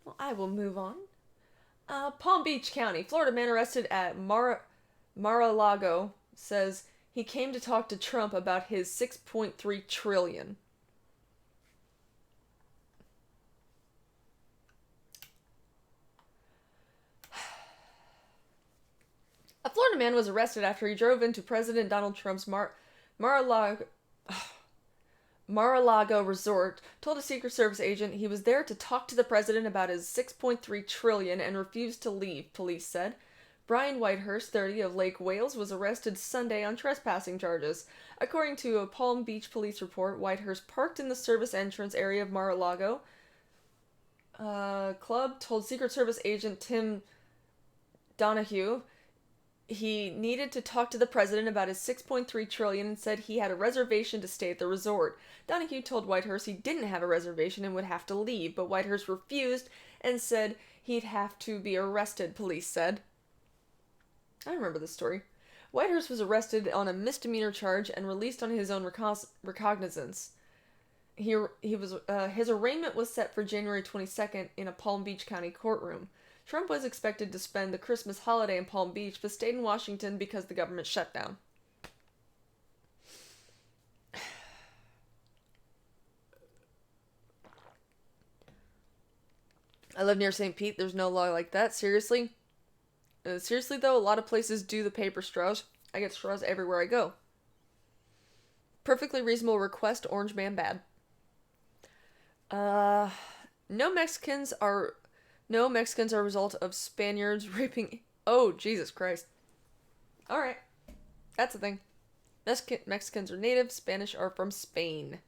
Well, I will move on. Palm Beach County, Florida man arrested at Mar-a-Lago says he came to talk to Trump about his $6.3 trillion. A Florida man was arrested after he drove into President Donald Trump's Mar-a-Lago resort, told a Secret Service agent he was there to talk to the president about his $6.3 trillion and refused to leave, police said. Brian Whitehurst, 30, of Lake Wales, was arrested Sunday on trespassing charges. According to a Palm Beach police report, Whitehurst parked in the service entrance area of Mar-a-Lago club, told Secret Service agent Tim Donahue he needed to talk to the president about his $6.3 trillion and said he had a reservation to stay at the resort. Donahue told Whitehurst he didn't have a reservation and would have to leave, but Whitehurst refused and said he'd have to be arrested, police said. I remember this story. Whitehurst was arrested on a misdemeanor charge and released on his own recognizance. His arraignment was set for January 22nd in a Palm Beach County courtroom. Trump was expected to spend the Christmas holiday in Palm Beach, but stayed in Washington because the government shut down. I live near St. Pete. There's no law like that. Seriously? Seriously, though, a lot of places do the paper straws. I get straws everywhere I go. Perfectly reasonable request, Orange Man bad. No Mexicans are a result of Spaniards raping... Oh, Jesus Christ. Alright. That's the thing. Mexicans are native, Spanish are from Spain.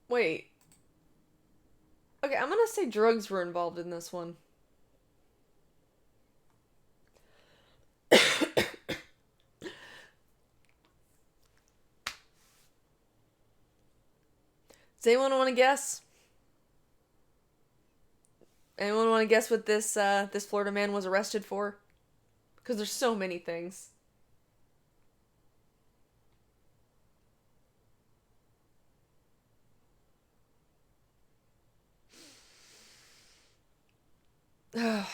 Wait. Okay, I'm gonna say drugs were involved in this one. Does anyone want to guess? Anyone want to guess what this Florida man was arrested for? Because there's so many things. Was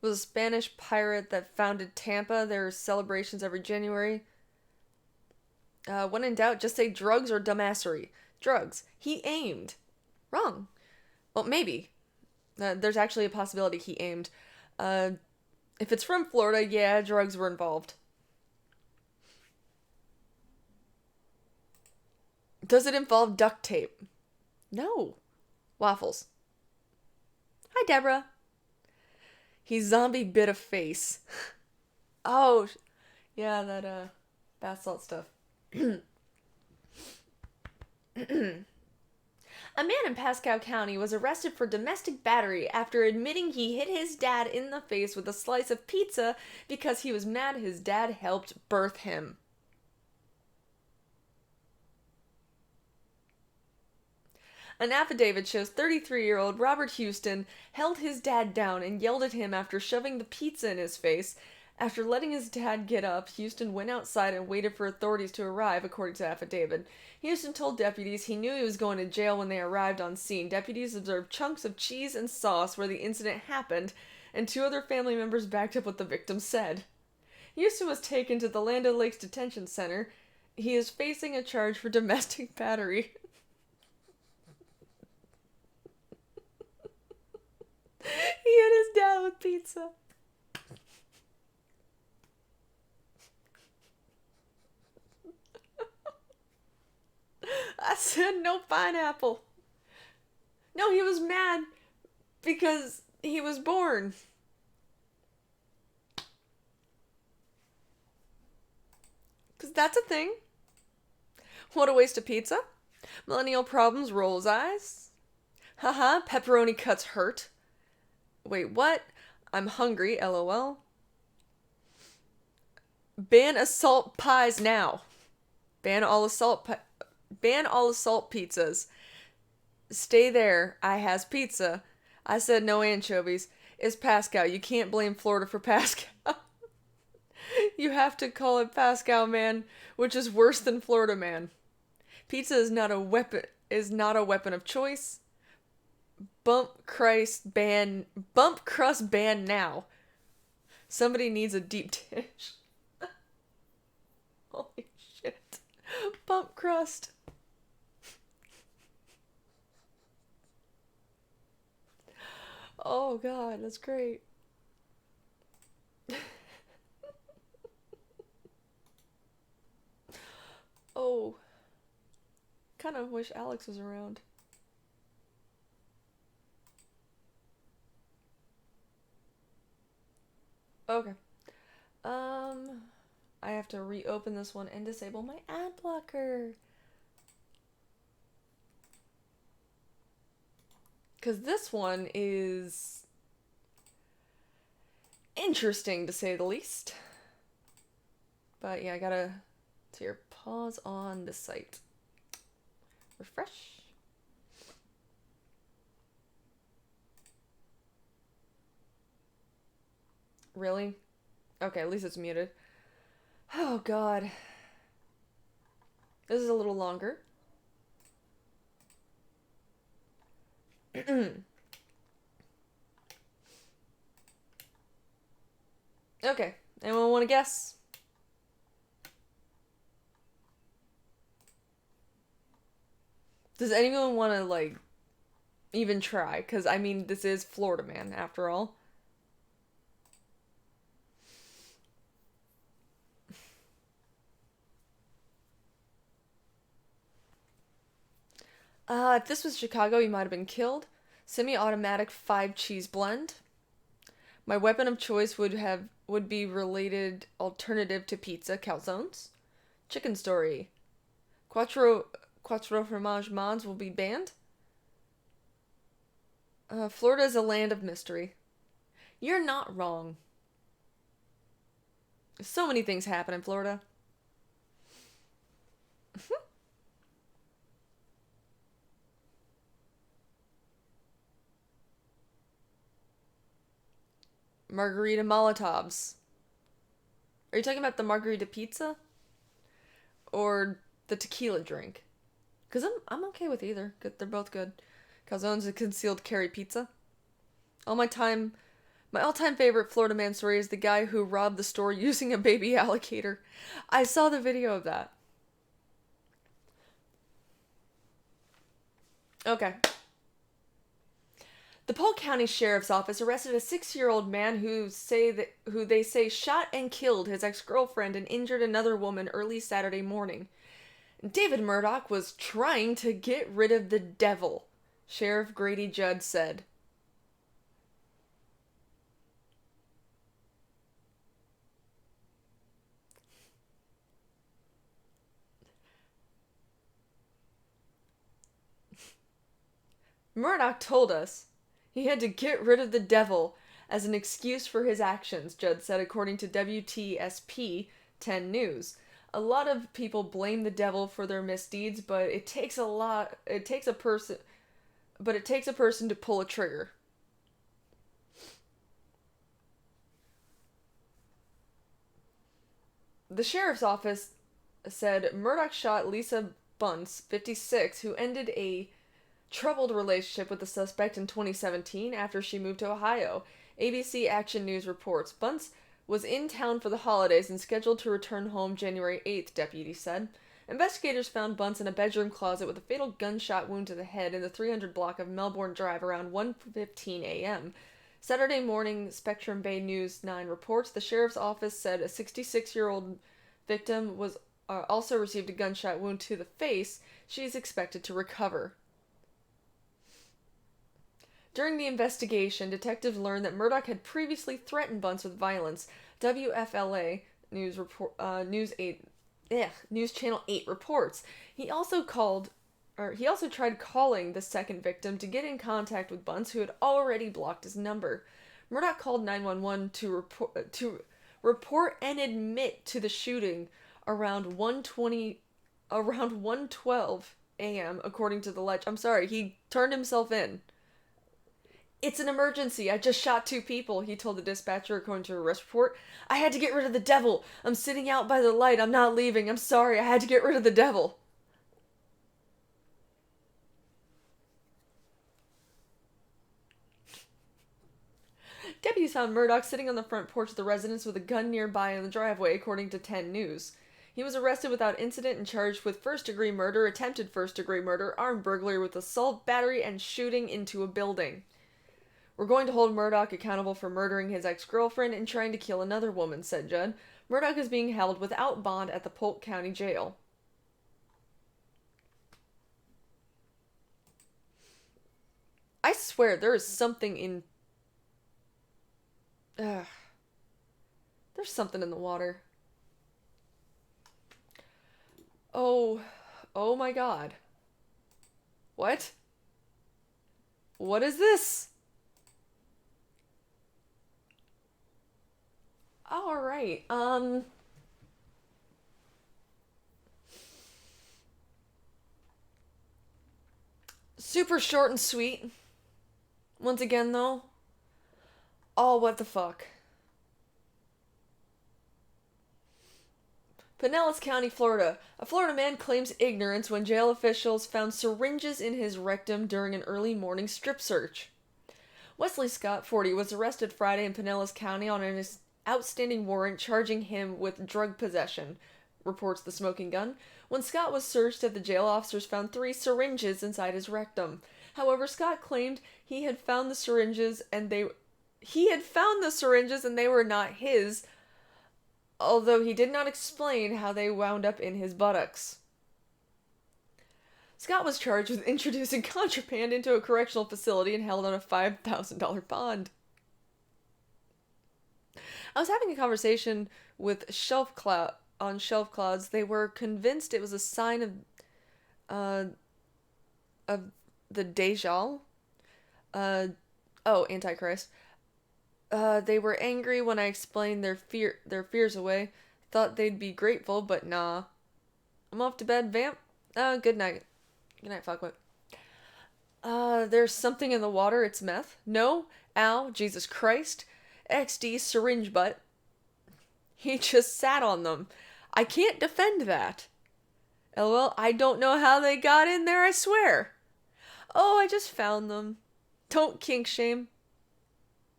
a Spanish pirate that founded Tampa. There are celebrations every January. When in doubt, just say drugs or dumbassery. Drugs. He aimed. Wrong. Well, maybe. There's actually a possibility he aimed. If it's from Florida, yeah, drugs were involved. Does it involve duct tape? No. Waffles. Hi, Deborah. He zombie bit a face. Oh, yeah, that, bath salt stuff. A man in Pasco County was arrested for domestic battery after admitting he hit his dad in the face with a slice of pizza because he was mad his dad helped birth him. An affidavit shows 33-year-old Robert Houston held his dad down and yelled at him after shoving the pizza in his face. After letting his dad get up, Houston went outside and waited for authorities to arrive, according to the affidavit. Houston told deputies he knew he was going to jail when they arrived on scene. Deputies observed chunks of cheese and sauce where the incident happened, and 2 other family members backed up what the victim said. Houston was taken to the Land O'Lakes Detention Center. He is facing a charge for domestic battery. He hit his dad with pizza. I said no pineapple. No, he was mad because he was born. Because that's a thing. What a waste of pizza. Millennial problems roll his eyes. Haha, pepperoni cuts hurt. Wait, what? I'm hungry, lol. Ban assault pies now. Ban all assault pizzas. Stay there. I has pizza. I said no anchovies. It's Pascal. You can't blame Florida for Pascal. You have to call it Pascal Man, which is worse than Florida Man. Pizza is not a weapon of choice. Bump crust ban now. Somebody needs a deep dish. Holy shit. Bump crust. Oh god, that's great. Oh. Kind of wish Alex was around. Okay. I have to reopen this one and disable my ad blocker. Because this one is interesting to say the least. But yeah, I gotta pause on this site. Refresh. Really? Okay, at least it's muted. Oh god. This is a little longer. Okay, anyone want to guess? Does anyone want to, like, even try? Because, I mean, this is Florida Man, after all. If this was Chicago, you might have been killed. Semi-automatic 5-cheese blend. My weapon of choice would be related alternative to pizza, calzones. Chicken story. Quattro fromage mons will be banned. Florida is a land of mystery. You're not wrong. So many things happen in Florida. Margarita Molotovs. Are you talking about the margarita pizza? Or the tequila drink? Because I'm okay with either. They're both good. Calzone's a concealed carry pizza. My all-time favorite Florida Man story is the guy who robbed the store using a baby alligator. I saw the video of that. Okay. The Polk County Sheriff's Office arrested a 6-year-old man who they say shot and killed his ex-girlfriend and injured another woman early Saturday morning. David Murdoch was trying to get rid of the devil, Sheriff Grady Judd said. Murdoch told us he had to get rid of the devil as an excuse for his actions, Judd said, according to WTSP 10 News. A lot of people blame the devil for their misdeeds, but it takes a person to pull a trigger. The sheriff's office said Murdoch shot Lisa Bunce, 56, who ended a troubled relationship with the suspect in 2017 after she moved to Ohio. ABC Action News reports Bunce was in town for the holidays and scheduled to return home January 8th, deputies said. Investigators found Bunce in a bedroom closet with a fatal gunshot wound to the head in the 300 block of Melbourne Drive around 1:15 a.m. Saturday morning, Spectrum Bay News 9 reports the sheriff's office said a 66-year-old victim was also received a gunshot wound to the face. She is expected to recover. During the investigation, detectives learned that Murdoch had previously threatened Bunce with violence. WFLA News report, News Channel 8 reports. He also tried calling the second victim to get in contact with Bunce, who had already blocked his number. Murdoch called 911 to report and admit to the shooting around 1:12 a.m. according to the I'm sorry, he turned himself in. It's an emergency. I just shot 2 people, he told the dispatcher according to a arrest report. I had to get rid of the devil. I'm sitting out by the light. I'm not leaving. I'm sorry. I had to get rid of the devil. Deputies found Murdoch sitting on the front porch of the residence with a gun nearby in the driveway, according to 10 News. He was arrested without incident and charged with first-degree murder, attempted first-degree murder, armed burglary with assault, battery, and shooting into a building. We're going to hold Murdoch accountable for murdering his ex-girlfriend and trying to kill another woman, said Judd. Murdoch is being held without bond at the Polk County Jail. I swear there is something in... There's something in the water. Oh my god. What? What is this? Alright, super short and sweet. Once again, though. Oh, what the fuck. Pinellas County, Florida. A Florida man claims ignorance when jail officials found syringes in his rectum during an early morning strip search. Wesley Scott, 40, was arrested Friday in Pinellas County on an outstanding warrant charging him with drug possession, reports The Smoking Gun. When Scott was searched at the jail, officers found 3 syringes inside his rectum. However, Scott claimed he had found the syringes and they were not his, although he did not explain how they wound up in his buttocks. Scott was charged with introducing contraband into a correctional facility and held on a $5,000 bond. I was having a conversation with Shelf Clouds. They were convinced it was a sign of the Dajjal. Antichrist. They were angry when I explained their fears away. Thought they'd be grateful, but nah. I'm off to bed, vamp. Good night. Good night, fuckwit. There's something in the water. It's meth. No. Ow. Jesus Christ. XD syringe butt. He just sat on them. I can't defend that. LOL, I don't know how they got in there, I swear. Oh, I just found them. Don't kink shame.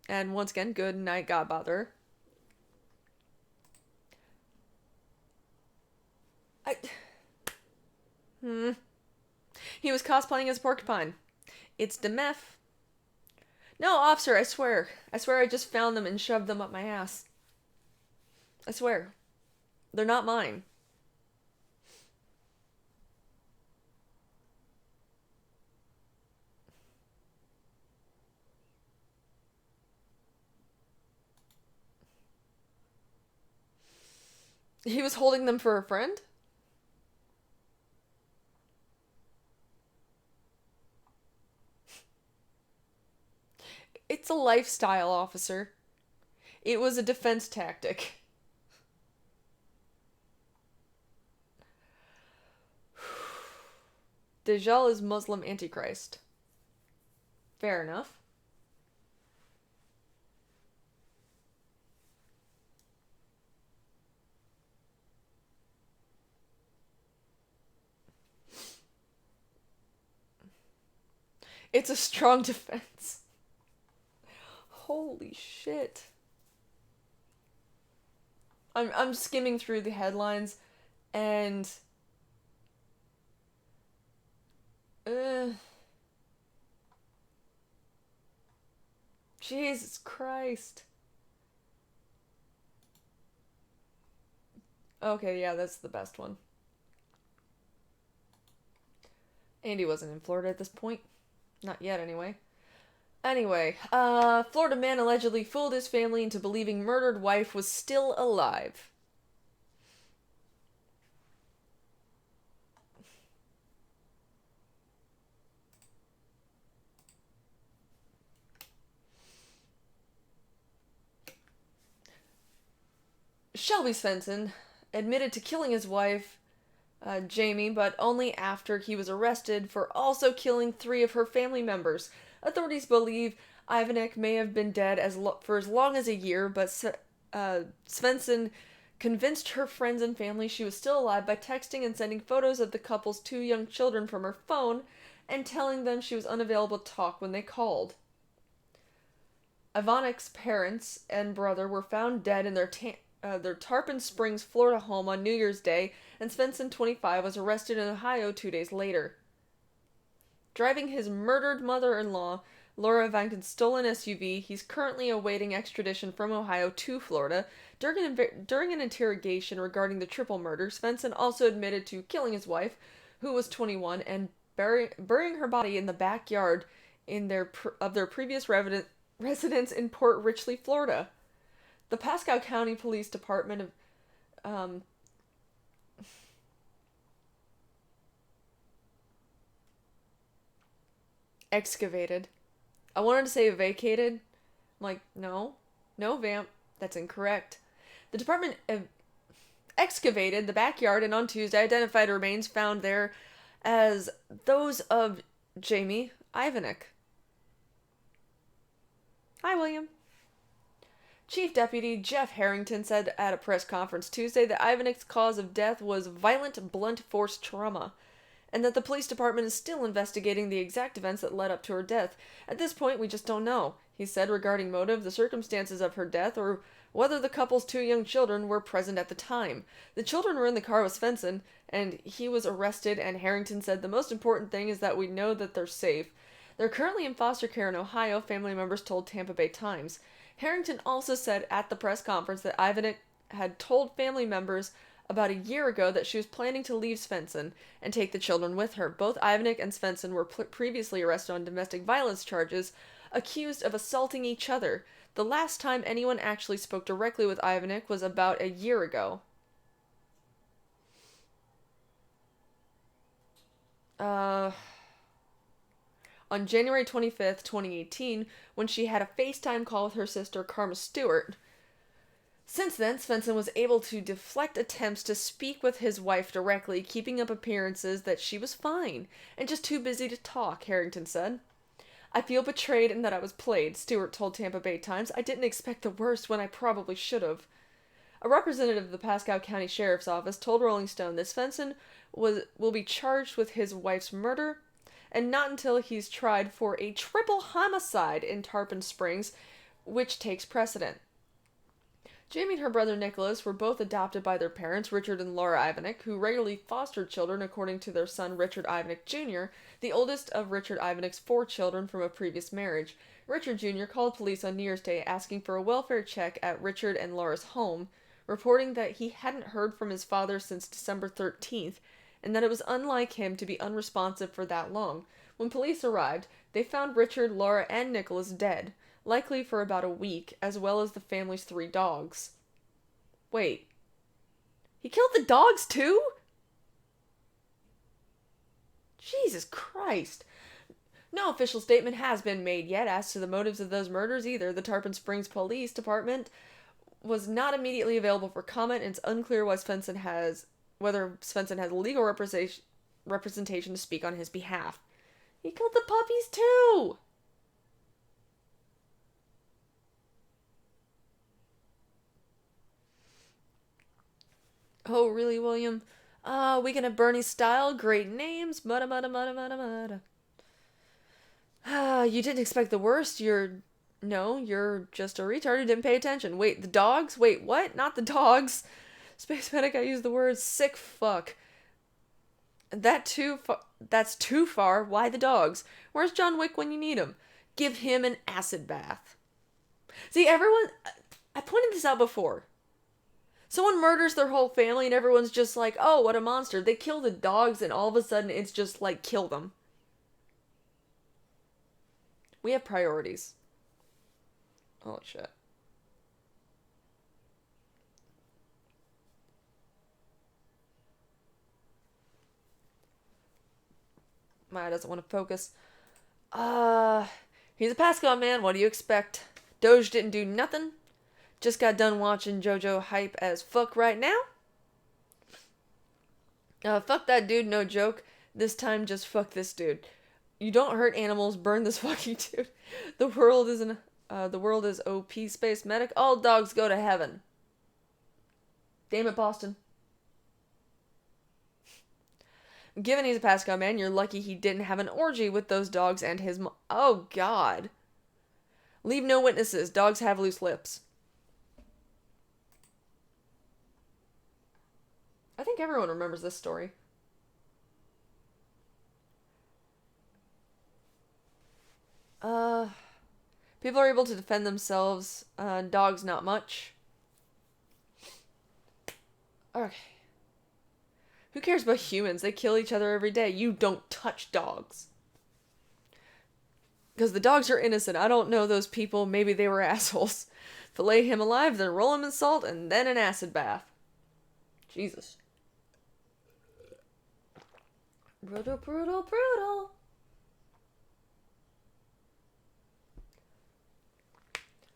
And once again, good night, Godbother. He was cosplaying as a porcupine. It's the meth. No, officer, I swear. I swear I just found them and shoved them up my ass. I swear. They're not mine. He was holding them for a friend? It's a lifestyle, officer. It was a defense tactic. Dajjal is Muslim Antichrist. Fair enough. It's a strong defense. Holy shit. I'm skimming through the headlines and uh, Jesus Christ. Okay, yeah, that's the best one. Andy wasn't in Florida at this point. Not yet, anyway. Anyway, Florida man allegedly fooled his family into believing murdered wife was still alive. Shelby Svensson admitted to killing his wife, Jamie, but only after he was arrested for also killing 3 of her family members. Authorities believe Ivanek may have been dead for as long as a year, but Svensson convinced her friends and family she was still alive by texting and sending photos of the couple's 2 young children from her phone and telling them she was unavailable to talk when they called. Ivanek's parents and brother were found dead in their Tarpon Springs, Florida home on New Year's Day, and Svensson, 25, was arrested in Ohio 2 days later. Driving his murdered mother-in-law, Laura Ivanek's stolen SUV, he's currently awaiting extradition from Ohio to Florida. During an interrogation regarding the triple murder, Svensson also admitted to killing his wife, who was 21, and burying her body in the backyard of their previous residence in Port Richey, Florida. The Pasco County Police Department of excavated. I wanted to say vacated. I'm like, no, vamp. That's incorrect. The department excavated the backyard and on Tuesday identified remains found there as those of Jamie Ivanek. Hi, William. Chief Deputy Jeff Harrington said at a press conference Tuesday that Ivanek's cause of death was violent blunt force trauma, and that the police department is still investigating the exact events that led up to her death. At this point, we just don't know, he said regarding motive, the circumstances of her death, or whether the couple's 2 young children were present at the time. The children were in the car with Svensson, and he was arrested, and Harrington said the most important thing is that we know that they're safe. They're currently in foster care in Ohio, family members told Tampa Bay Times. Harrington also said at the press conference that Ivanek had told family members about a year ago that she was planning to leave Svensson and take the children with her. Both Ivanek and Svensson were previously arrested on domestic violence charges, accused of assaulting each other. The last time anyone actually spoke directly with Ivanek was about a year ago. On January 25th, 2018, when she had a FaceTime call with her sister, Karma Stewart. Since then, Svensson was able to deflect attempts to speak with his wife directly, keeping up appearances that she was fine, and just too busy to talk, Harrington said. I feel betrayed and that I was played, Stewart told Tampa Bay Times. I didn't expect the worst when I probably should have. A representative of the Pasco County Sheriff's Office told Rolling Stone that Svensson will be charged with his wife's murder, and not until he's tried for a triple homicide in Tarpon Springs, which takes precedent. Jamie and her brother Nicholas were both adopted by their parents, Richard and Laura Ivanek, who regularly fostered children according to their son Richard Ivanek Jr., the oldest of Richard Ivanek's 4 children from a previous marriage. Richard Jr. called police on New Year's Day asking for a welfare check at Richard and Laura's home, reporting that he hadn't heard from his father since December 13th, and that it was unlike him to be unresponsive for that long. When police arrived, they found Richard, Laura, and Nicholas dead, likely for about a week, as well as the family's 3 dogs. Wait. He killed the dogs too? Jesus Christ. No official statement has been made yet as to the motives of those murders either. The Tarpon Springs Police Department was not immediately available for comment, and it's unclear whether Svensson has legal representation to speak on his behalf. He killed the puppies too! Oh, really, William? Weekend at Bernie's style, great names, mudda mudda mudda mudda mudda. You didn't expect the worst. No, you're just a retard who didn't pay attention. Wait, the dogs? Wait, what? Not the dogs. Space Medic, I used the word sick fuck. That's too far. Why the dogs? Where's John Wick when you need him? Give him an acid bath. See, everyone... I pointed this out before. Someone murders their whole family and everyone's just like, oh, what a monster. They kill the dogs and all of a sudden it's just like, kill them. We have priorities. Holy shit. My eye doesn't want to focus. He's a Pascal man. What do you expect? Doge didn't do nothing. Just got done watching JoJo hype as fuck right now. Fuck that dude, no joke. This time, just fuck this dude. You don't hurt animals, burn this fucking dude. The world is OP Space Medic. All dogs go to heaven. Damn it, Boston. Given he's a Pascal man, you're lucky he didn't have an orgy with those dogs and his Oh, God. Leave no witnesses. Dogs have loose lips. I think everyone remembers this story. People are able to defend themselves. Dogs, not much. Okay. Who cares about humans? They kill each other every day. You don't touch dogs. Because the dogs are innocent. I don't know those people. Maybe they were assholes. Fillet him alive, then roll him in salt, and then an acid bath. Jesus. Brutal, brutal, brutal.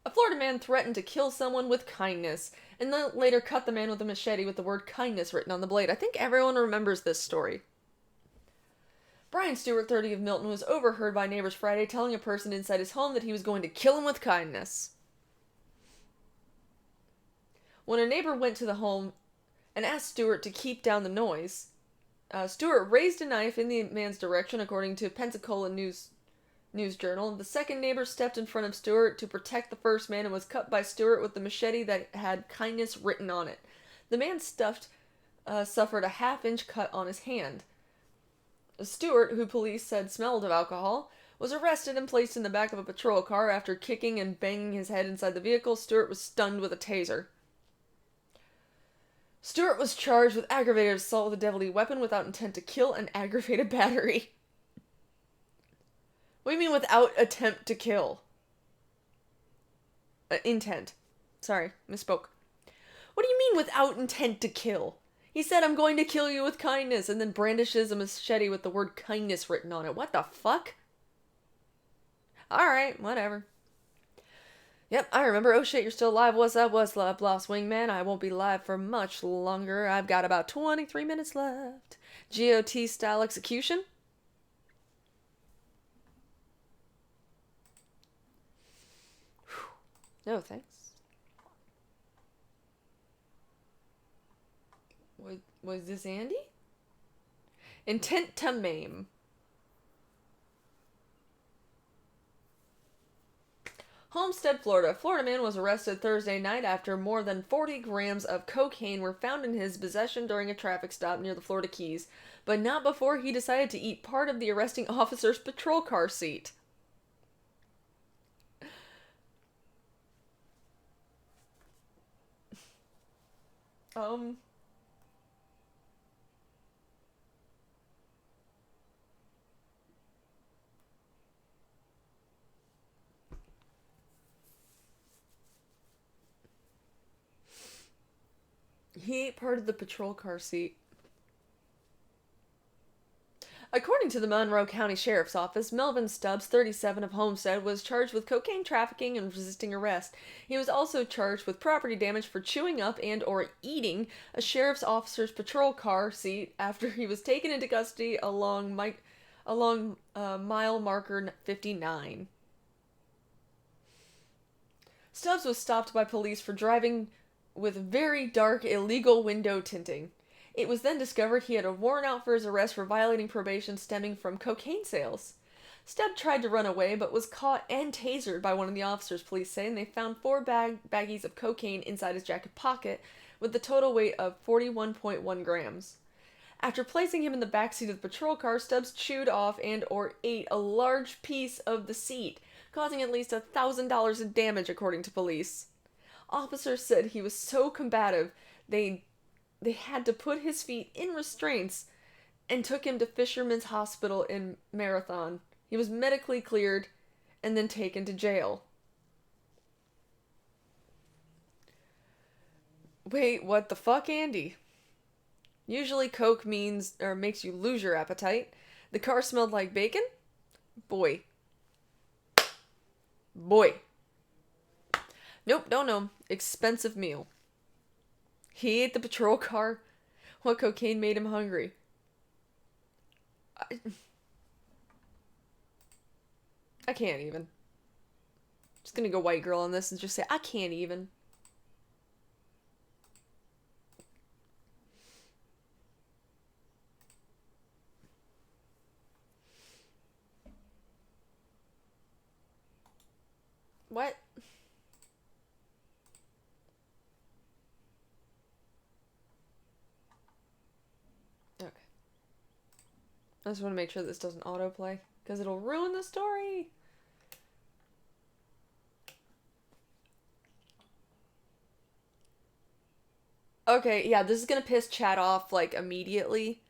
A Florida man threatened to kill someone with kindness, and then later cut the man with a machete with the word kindness written on the blade. I think everyone remembers this story. Brian Stewart, 30 of Milton, was overheard by neighbors Friday telling a person inside his home that he was going to kill him with kindness. When a neighbor went to the home and asked Stewart to keep down the noise, Stewart raised a knife in the man's direction, according to Pensacola News Journal. The second neighbor stepped in front of Stewart to protect the first man and was cut by Stewart with the machete that had kindness written on it. The man suffered a half-inch cut on his hand. Stewart, who police said smelled of alcohol, was arrested and placed in the back of a patrol car. After kicking and banging his head inside the vehicle, Stewart was stunned with a taser. Stewart was charged with aggravated assault with a deadly weapon without intent to kill and aggravated battery. What do you mean without attempt to kill? Intent. Sorry, misspoke. What do you mean without intent to kill? He said, I'm going to kill you with kindness, and then brandishes a machete with the word kindness written on it. What the fuck? Alright, whatever. Yep, I remember. Oh shit, you're still alive. What's up? What's up, Lost Wingman? I won't be live for much longer. I've got about 23 minutes left. GOT style execution? No, thanks. Was this Andy? Intent to maim. Homestead, Florida. A Florida man was arrested Thursday night after more than 40 grams of cocaine were found in his possession during a traffic stop near the Florida Keys, but not before he decided to eat part of the arresting officer's patrol car seat. He ate part of the patrol car seat. According to the Monroe County Sheriff's Office, Melvin Stubbs, 37 of Homestead, was charged with cocaine trafficking and resisting arrest. He was also charged with property damage for chewing up and or eating a sheriff's officer's patrol car seat after he was taken into custody along mile marker 59. Stubbs was stopped by police for driving with very dark illegal window tinting. It was then discovered he had a warrant out for his arrest for violating probation stemming from cocaine sales. Stubbs tried to run away, but was caught and tasered by one of the officers, police say, and they found 4 baggies of cocaine inside his jacket pocket, with the total weight of 41.1 grams. After placing him in the backseat of the patrol car, Stubbs chewed off and or ate a large piece of the seat, causing at least $1,000 in damage, according to police. Officers said he was so combative, they had to put his feet in restraints and took him to Fisherman's Hospital in Marathon. He was medically cleared and then taken to jail. Wait, what the fuck, Andy? Usually coke means, or makes you lose your appetite. The car smelled like bacon? Boy. Nope, don't know. Expensive meal. He ate the patrol car. What cocaine made him hungry? I can't even. Just gonna go white girl on this and just say, I can't even. What? Okay. I just want to make sure this doesn't autoplay, because it'll ruin the story. Okay, yeah, this is gonna piss chat off, like, immediately.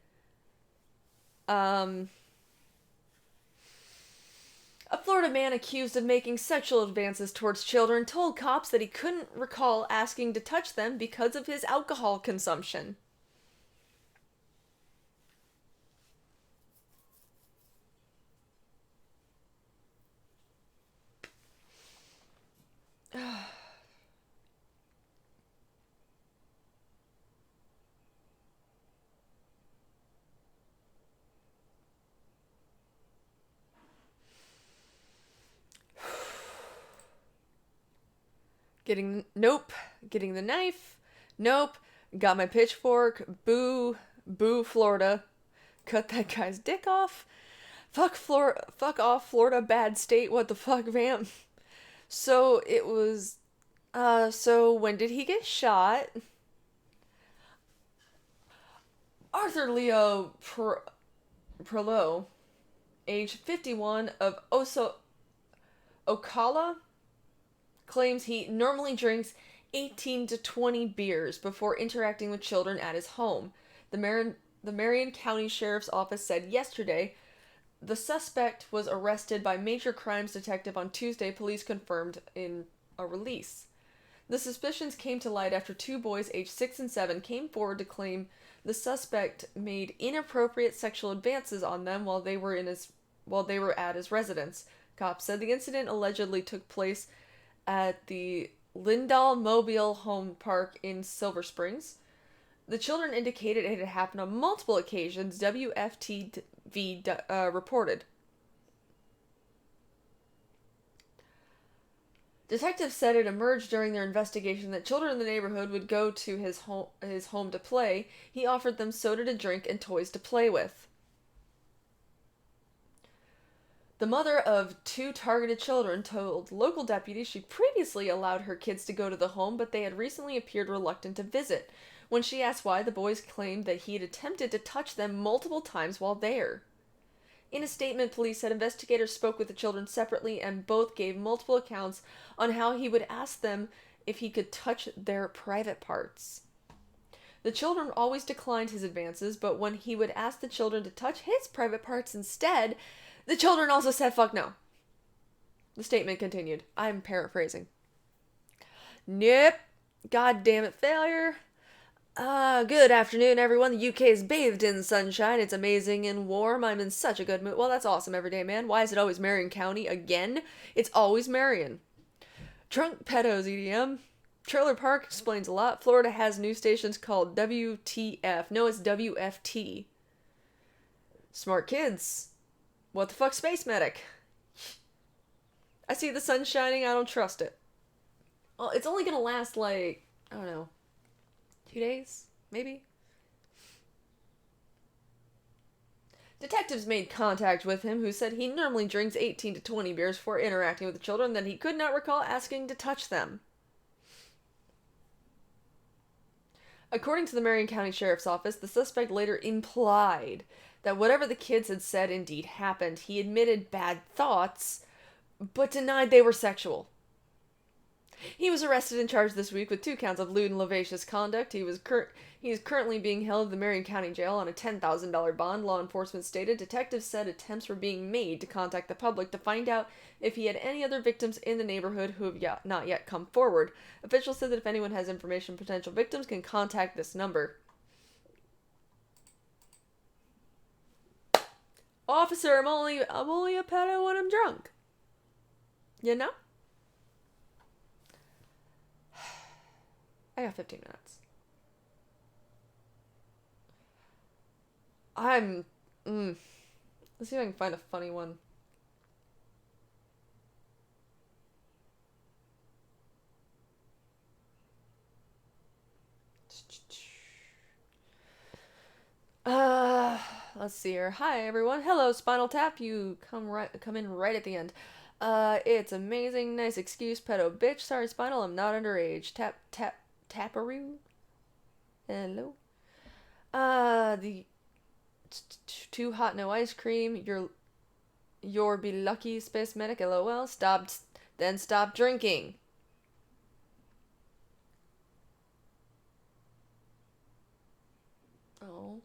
A Florida man accused of making sexual advances towards children told cops that he couldn't recall asking to touch them because of his alcohol consumption. Nope. Getting the knife. Nope. Got my pitchfork. Boo. Boo, Florida. Cut that guy's dick off. Fuck off, Florida, bad state. What the fuck, vamp? So it was. So when did he get shot? Arthur Leo Perlow, age 51, of Ocala, claims he normally drinks 18 to 20 beers before interacting with children at his home. The Marion County Sheriff's Office said yesterday the suspect was arrested by major crimes detective on Tuesday, police confirmed in a release. The suspicions came to light after 2 boys aged 6 and 7 came forward to claim the suspect made inappropriate sexual advances on them while they were at his residence. Cops said the incident allegedly took place at the Lindahl Mobile Home Park in Silver Springs. The children indicated it had happened on multiple occasions, WFTV reported. Detectives said it emerged during their investigation that children in the neighborhood would go to his home to play. He offered them soda to drink and toys to play with. The mother of 2 targeted children told local deputies she previously allowed her kids to go to the home, but they had recently appeared reluctant to visit. When she asked why, the boys claimed that he had attempted to touch them multiple times while there. In a statement, police said investigators spoke with the children separately and both gave multiple accounts on how he would ask them if he could touch their private parts. The children always declined his advances, but when he would ask the children to touch his private parts instead, the children also said fuck no. The statement continued. I'm paraphrasing. Nope. God damn it, failure. Good afternoon, everyone. The UK is bathed in sunshine. It's amazing and warm. I'm in such a good mood. Well, that's awesome every day, man. Why is it always Marion County again? It's always Marion. Drunk pedos, EDM. Trailer Park explains a lot. Florida has news stations called WTF. No, it's WFT. Smart kids. What the fuck, Space Medic? I see the sun shining. I don't trust it. Well, it's only gonna last like, I don't know, 2 days, maybe? Detectives made contact with him, who said he normally drinks 18 to 20 beers before interacting with the children, that he could not recall asking to touch them. According to the Marion County Sheriff's Office, the suspect later implied that whatever the kids had said indeed happened. He admitted bad thoughts, but denied they were sexual. He was arrested and charged this week with 2 counts of lewd and lascivious conduct. He is currently being held at the Marion County Jail on a $10,000 bond, law enforcement stated. Detectives said attempts were being made to contact the public to find out if he had any other victims in the neighborhood who have not yet come forward. Officials said that if anyone has information on potential victims can contact this number. Officer, I'm only a pedo when I'm drunk. You know? I got 15 minutes. Let's see if I can find a funny one. Let's see here. Hi, everyone. Hello, Spinal Tap. You come in right at the end. It's amazing. Nice excuse, pedo bitch. Sorry, Spinal. I'm not underage. Taparoo. Hello. The too hot, no ice cream. You're be lucky, Space Medic. LOL. Stop drinking. Oh.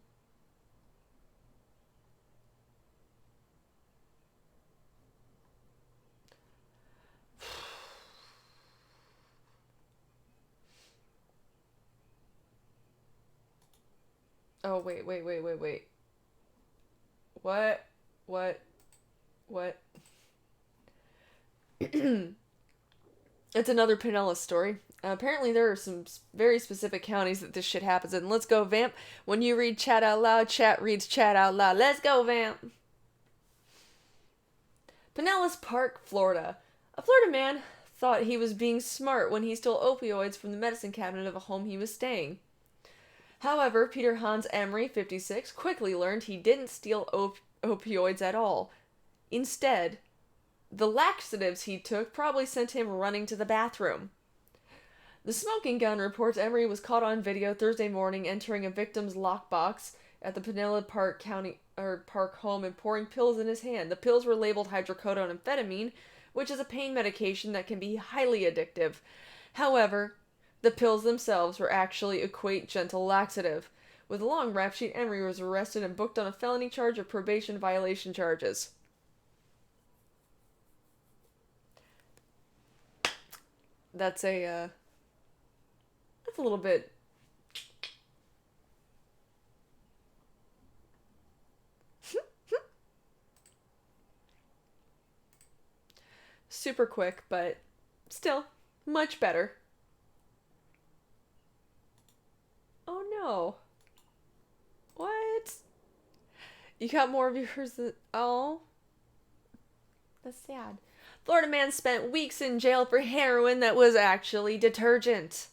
Oh, wait. What? It's another Pinellas story. Apparently there are some very specific counties that this shit happens in. Let's go, Vamp. When you read chat out loud, chat reads chat out loud. Let's go, Vamp. Pinellas Park, Florida. A Florida man thought he was being smart when he stole opioids from the medicine cabinet of a home he was staying. However, Peter Hans Emery, 56, quickly learned he didn't steal opioids at all. Instead, the laxatives he took probably sent him running to the bathroom. The smoking gun reports Emery was caught on video Thursday morning entering a victim's lockbox at the Pinellas Park Park home and pouring pills in his hand. The pills were labeled hydrocodone-amphetamine, which is a pain medication that can be highly addictive. However, the pills themselves were actually a quite gentle laxative. With a long rap sheet, Emery was arrested and booked on a felony charge of probation violation charges. That's a little bit super quick, but still much better. Oh no. What? You got more viewers than... Oh. That's sad. Florida man spent weeks in jail for heroin that was actually detergent.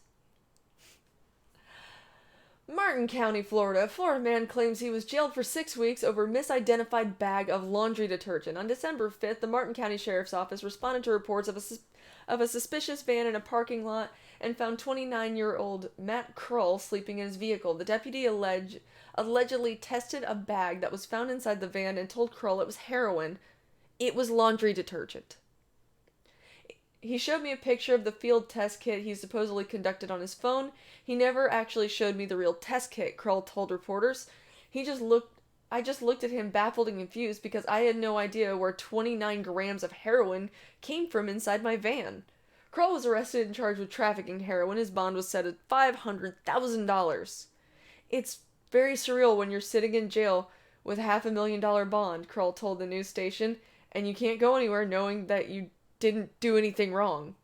Martin County, Florida. A Florida man claims he was jailed for 6 weeks over a misidentified bag of laundry detergent. On December 5th, the Martin County Sheriff's Office responded to reports of a suspicious van in a parking lot and found 29-year-old Matt Krull sleeping in his vehicle. The deputy allegedly tested a bag that was found inside the van and told Krull it was heroin. It was laundry detergent. He showed me a picture of the field test kit he supposedly conducted on his phone. He never actually showed me the real test kit, Krull told reporters. I just looked at him baffled and confused because I had no idea where 29 grams of heroin came from inside my van. Kroll was arrested and charged with trafficking heroin. His bond was set at $500,000. It's very surreal when you're sitting in jail with $500,000 bond, Kroll told the news station, and you can't go anywhere knowing that you didn't do anything wrong.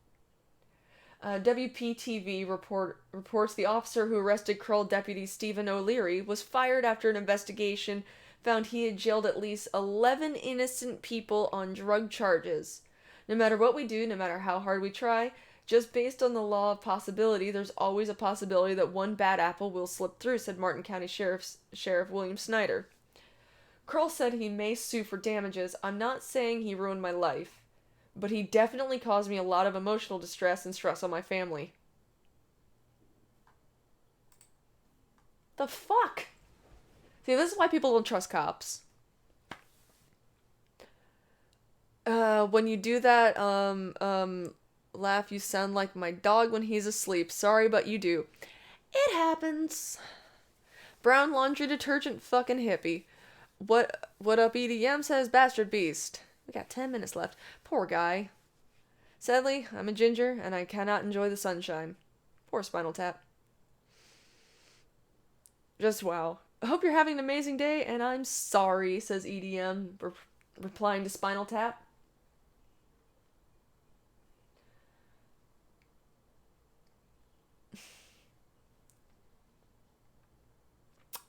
WPTV reports the officer who arrested Kroll, Deputy Stephen O'Leary, was fired after an investigation found he had jailed at least 11 innocent people on drug charges. No matter what we do, no matter how hard we try, just based on the law of possibility, there's always a possibility that one bad apple will slip through, said Martin County Sheriff William Snyder. Kroll said he may sue for damages. I'm not saying he ruined my life, but he definitely caused me a lot of emotional distress and stress on my family. The fuck? See, this is why people don't trust cops. When you do that, laugh, you sound like my dog when he's asleep. Sorry, but you do. It happens. Brown laundry detergent fucking hippie. What up, EDM, says Bastard Beast. We got 10 minutes left. Poor guy. Sadly, I'm a ginger, and I cannot enjoy the sunshine. Poor Spinal Tap. Just wow. I hope you're having an amazing day, and I'm sorry, says EDM, replying to Spinal Tap.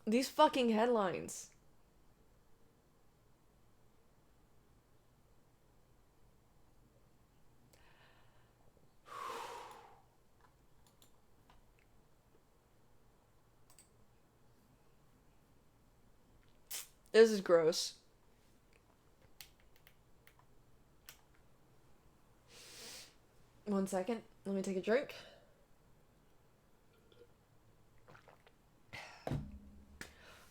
These fucking headlines. This is gross. One second. Let me take a drink.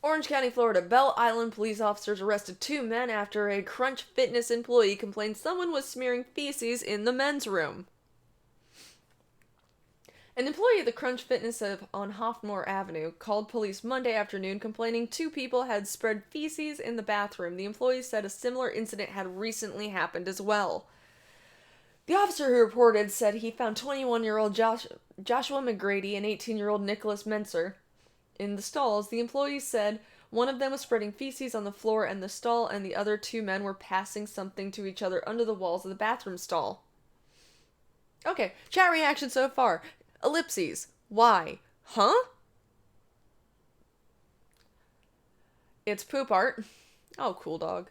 Orange County, Florida. Belle Island police officers arrested 2 men after a Crunch Fitness employee complained someone was smearing feces in the men's room. An employee of the Crunch Fitness on Hoffmore Avenue called police Monday afternoon complaining 2 people had spread feces in the bathroom. The employee said a similar incident had recently happened as well. The officer who reported said he found 21-year-old Joshua McGrady and 18-year-old Nicholas Menser in the stalls. The employee said one of them was spreading feces on the floor and the stall, and the other 2 men were passing something to each other under the walls of the bathroom stall. Okay, chat reaction so far. Ellipses. Why? Huh? It's poop art. Oh, cool dog.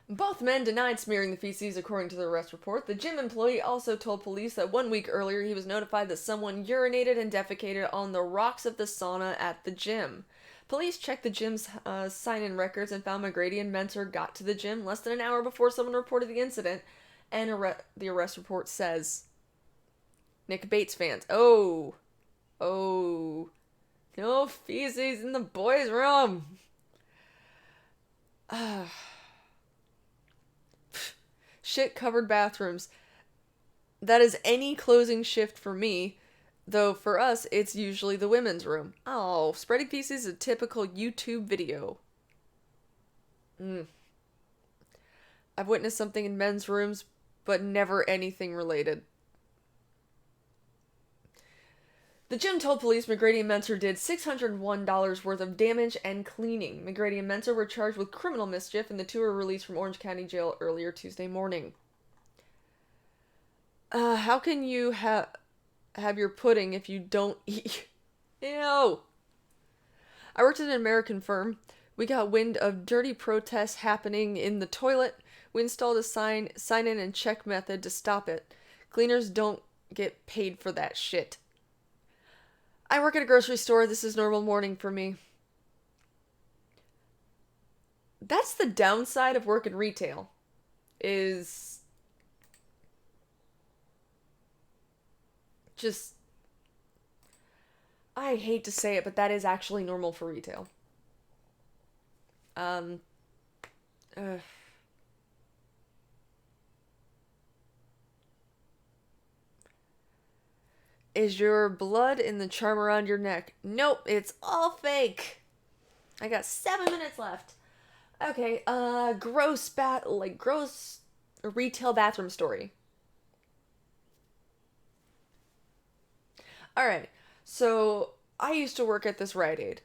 Both men denied smearing the feces, according to the arrest report. The gym employee also told police that 1 week earlier he was notified that someone urinated and defecated on the rocks of the sauna at the gym. Police checked the gym's sign-in records and found McGrady and Mentor got to the gym less than an hour before someone reported the incident, and the arrest report says... Nick Bates fans. Oh. No feces in the boys' room. Shit-covered bathrooms. That is any closing shift for me, though for us, it's usually the women's room. Oh, spreading feces is a typical YouTube video. I've witnessed something in men's rooms, but never anything related. The gym told police McGrady and Mentor did $601 worth of damage and cleaning. McGrady and Mentor were charged with criminal mischief, and the 2 were released from Orange County Jail earlier Tuesday morning. How can you have your pudding if you don't eat? Ew! I worked at an American firm. We got wind of dirty protests happening in the toilet. We installed a sign-in and check method to stop it. Cleaners don't get paid for that shit. I work at a grocery store. This is normal morning for me. That's the downside of working retail. Is just... I hate to say it, but that is actually normal for retail. Is your blood in the charm around your neck? Nope, it's all fake. I got 7 minutes left. Okay, gross A retail bathroom story. Alright, so I used to work at this Rite Aid.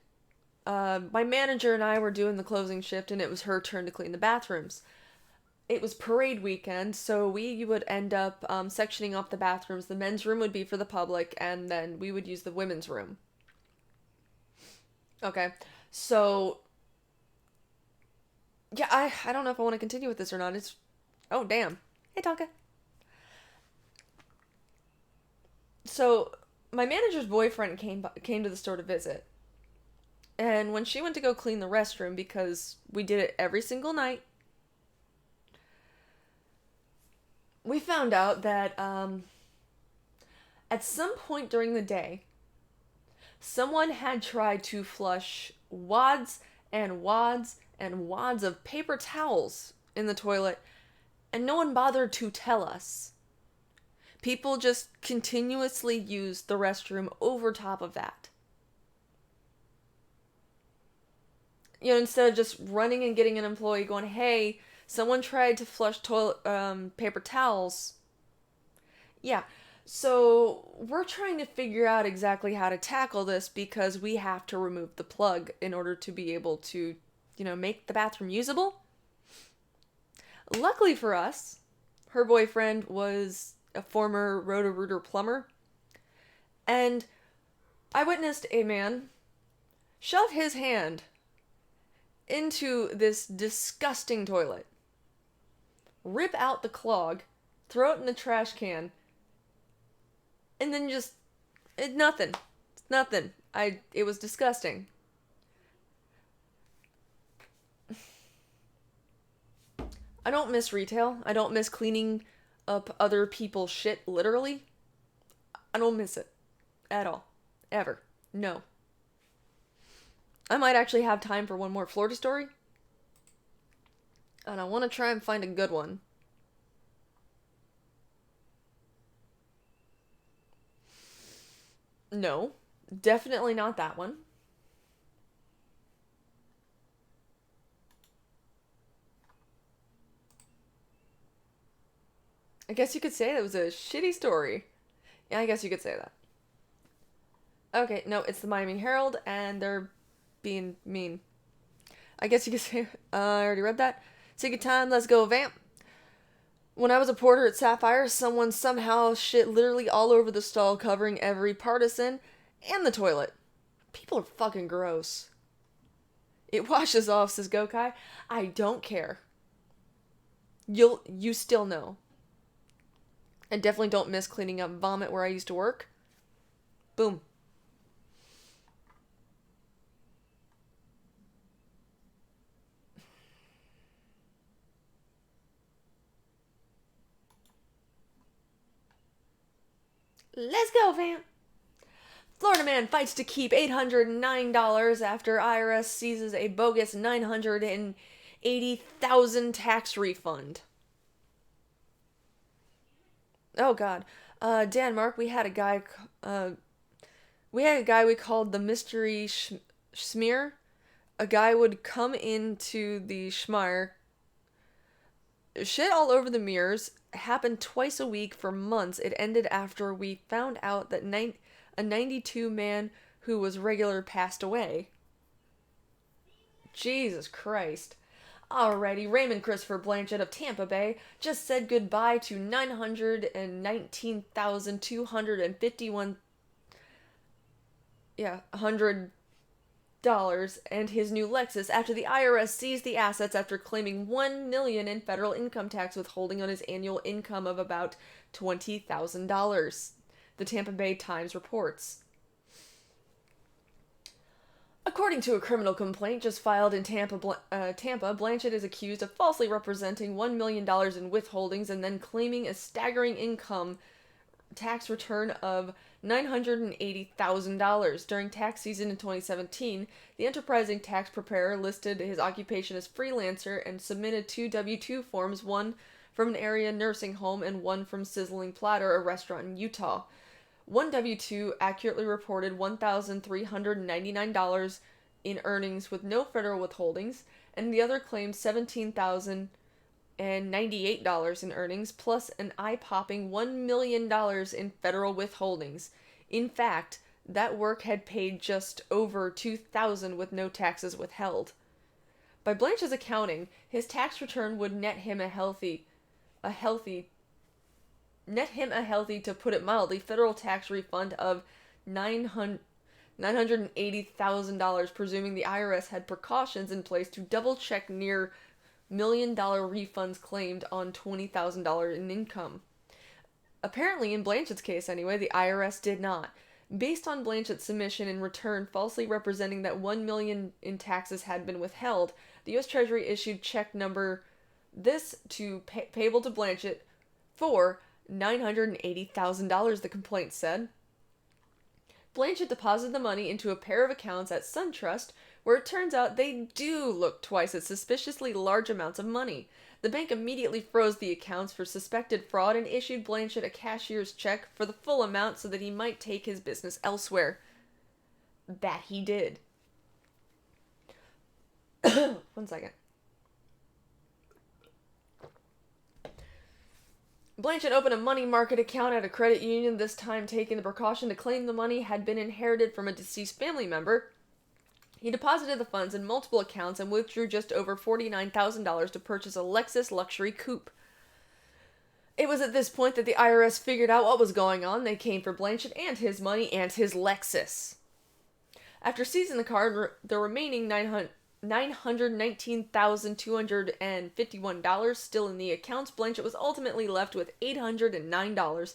My manager and I were doing the closing shift, and it was her turn to clean the bathrooms. It was parade weekend, so we would end up sectioning off the bathrooms. The men's room would be for the public, and then we would use the women's room. Okay, so yeah, I don't know if I want to continue with this or not. It's oh damn. Hey Tonka. So my manager's boyfriend came to the store to visit, and when she went to go clean the restroom because we did it every single night, we found out that at some point during the day, someone had tried to flush wads and wads and wads of paper towels in the toilet, and no one bothered to tell us. People just continuously used the restroom over top of that. You know, instead of just running and getting an employee going, hey, someone tried to flush toilet paper towels. Yeah, so we're trying to figure out exactly how to tackle this because we have to remove the plug in order to be able to, make the bathroom usable. Luckily for us, her boyfriend was a former Roto-Rooter plumber, and I witnessed a man shove his hand into this disgusting toilet, rip out the clog, throw it in the trash can, and then nothing. It's nothing. It was disgusting. I don't miss retail. I don't miss cleaning up other people's shit, literally. I don't miss it. At all. Ever. No. I might actually have time for one more Florida story. And I want to try and find a good one. No. Definitely not that one. I guess you could say that was a shitty story. Yeah, I guess you could say that. Okay, no, it's the Miami Herald, and they're being mean. I guess you could say, I already read that. Take your time, let's go, vamp. When I was a porter at Sapphire, someone somehow shit literally all over the stall, covering every partisan and the toilet. People are fucking gross. It washes off, says Gokai. I don't care. You still know. I definitely don't miss cleaning up vomit where I used to work. Boom. Let's go, fam. Florida man fights to keep $809 after IRS seizes a bogus $980,000 tax refund. Oh God, Denmark. We had a guy we called the mystery smear. A guy would come into the schmear, shit all over the mirrors. Happened twice a week for months. It ended after we found out that a 92 man who was regular passed away. Jesus Christ. Alrighty, Raymond Christopher Blanchett of Tampa Bay just said goodbye to $919,251 $100 and his new Lexus after the IRS seized the assets after claiming $1 million in federal income tax withholding on his annual income of about $20,000. The Tampa Bay Times reports. According to a criminal complaint just filed in Tampa, Blanchett is accused of falsely representing $1 million in withholdings and then claiming a staggering income tax return of $980,000. During tax season in 2017, the enterprising tax preparer listed his occupation as freelancer and submitted 2 W-2 forms, one from an area nursing home and one from Sizzling Platter, a restaurant in Utah. One W-2 accurately reported $1,399 in earnings with no federal withholdings, and the other claimed $17,000 and $98 in earnings, plus an eye-popping $1 million in federal withholdings. In fact, that work had paid just over $2,000 with no taxes withheld. By Blanche's accounting, his tax return would net him a healthy, to put it mildly, federal tax refund of $980,000, presuming the IRS had precautions in place to double check near $1 million refunds claimed on $20,000 in income. Apparently, in Blanchett's case anyway, the IRS did not. Based on Blanchett's submission in return falsely representing that $1 million in taxes had been withheld, the U.S. Treasury issued check number payable to Blanchett for $980,000, the complaint said. Blanchett deposited the money into a pair of accounts at SunTrust, where it turns out they do look twice as suspiciously large amounts of money. The bank immediately froze the accounts for suspected fraud and issued Blanchett a cashier's check for the full amount so that he might take his business elsewhere. That he did. 1 second. Blanchett opened a money market account at a credit union, this time taking the precaution to claim the money had been inherited from a deceased family member. He deposited the funds in multiple accounts and withdrew just over $49,000 to purchase a Lexus luxury coupe. It was at this point that the IRS figured out what was going on. They came for Blanchett and his money and his Lexus. After seizing the car, the remaining $919,251 still in the accounts, Blanchett was ultimately left with $809,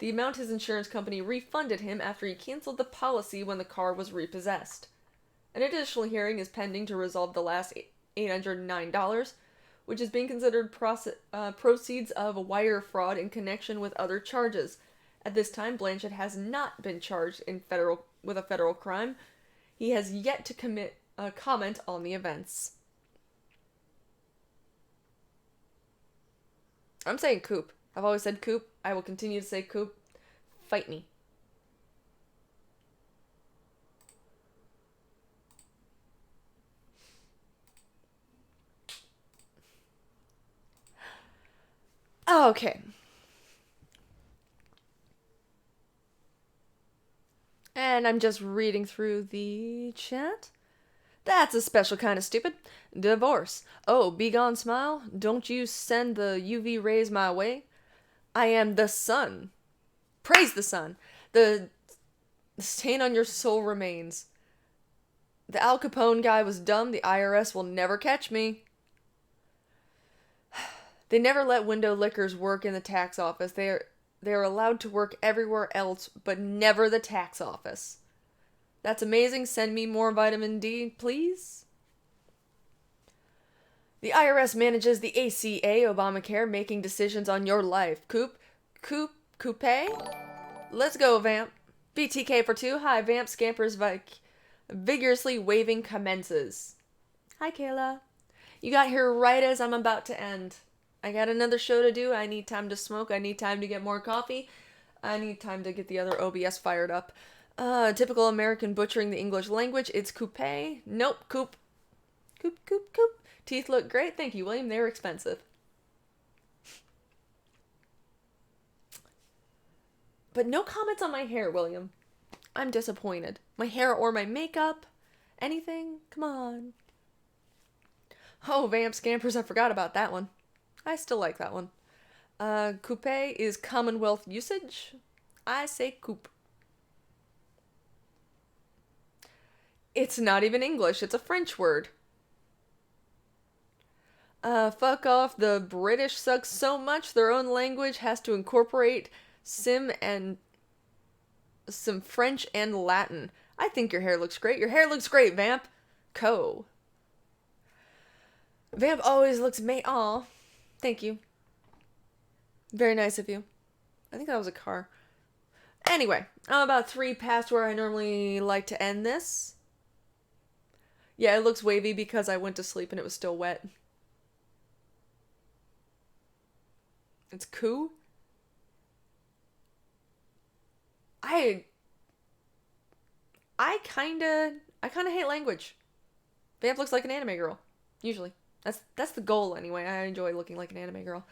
the amount his insurance company refunded him after he canceled the policy when the car was repossessed. An additional hearing is pending to resolve the last $809, which is being considered proceeds of wire fraud in connection with other charges. At this time, Blanchett has not been charged with a federal crime. He has yet to comment on the events. I'm saying coupe. I've always said coupe. I will continue to say coupe. Fight me. Okay. And I'm just reading through the chat. That's a special kind of stupid. Divorce. Oh, begone smile. Don't you send the UV rays my way. I am the sun. Praise the sun. The stain on your soul remains. The Al Capone guy was dumb. The IRS will never catch me. They never let window lickers work in the tax office. They are allowed to work everywhere else, but never the tax office. That's amazing. Send me more vitamin D, please. The IRS manages the ACA, Obamacare, making decisions on your life. Coupe? Let's go, Vamp. BTK for 2. Hi, Vamp. Scampers vigorously waving commences. Hi, Kayla. You got here right as I'm about to end. I got another show to do. I need time to smoke. I need time to get more coffee. I need time to get the other OBS fired up. Typical American butchering the English language. It's coupe. Nope, coupe. Coupe. Teeth look great. Thank you, William. They're expensive. But no comments on my hair, William. I'm disappointed. My hair or my makeup? Anything? Come on. Oh, Vamp Scampers. I forgot about that one. I still like that one. Coupe is Commonwealth usage. I say coupe. It's not even English. It's a French word. Fuck off. The British suck so much their own language has to incorporate some French and Latin. I think your hair looks great. Your hair looks great, Vamp. Vamp always looks Aw. Thank you. Very nice of you. I think that was a car. Anyway, I'm about 3 past where I normally like to end this. Yeah, it looks wavy because I went to sleep and it was still wet. It's cool. I kinda hate language. Vamp looks like an anime girl. Usually. That's the goal anyway. I enjoy looking like an anime girl.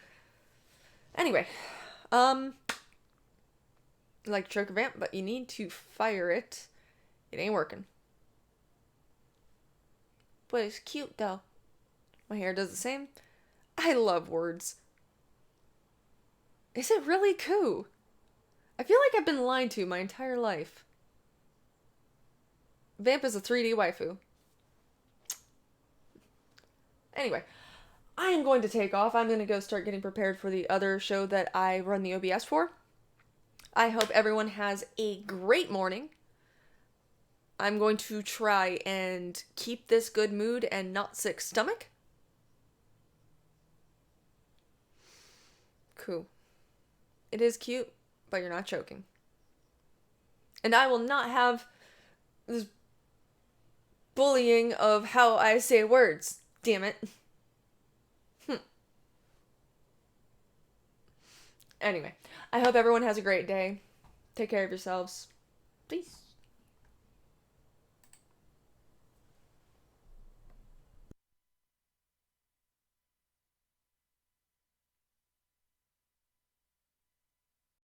Anyway, you like to choke a vamp, but you need to fire it. It ain't working. But it's cute though. My hair does the same. I love words. Is it really Ku? I feel like I've been lied to my entire life. Vamp is a 3D waifu. Anyway, I am going to take off. I'm going to go start getting prepared for the other show that I run the OBS for. I hope everyone has a great morning. I'm going to try and keep this good mood and not sick stomach. Cool. It is cute, but you're not choking. And I will not have this bullying of how I say words. Damn it. Anyway, I hope everyone has a great day. Take care of yourselves. Peace.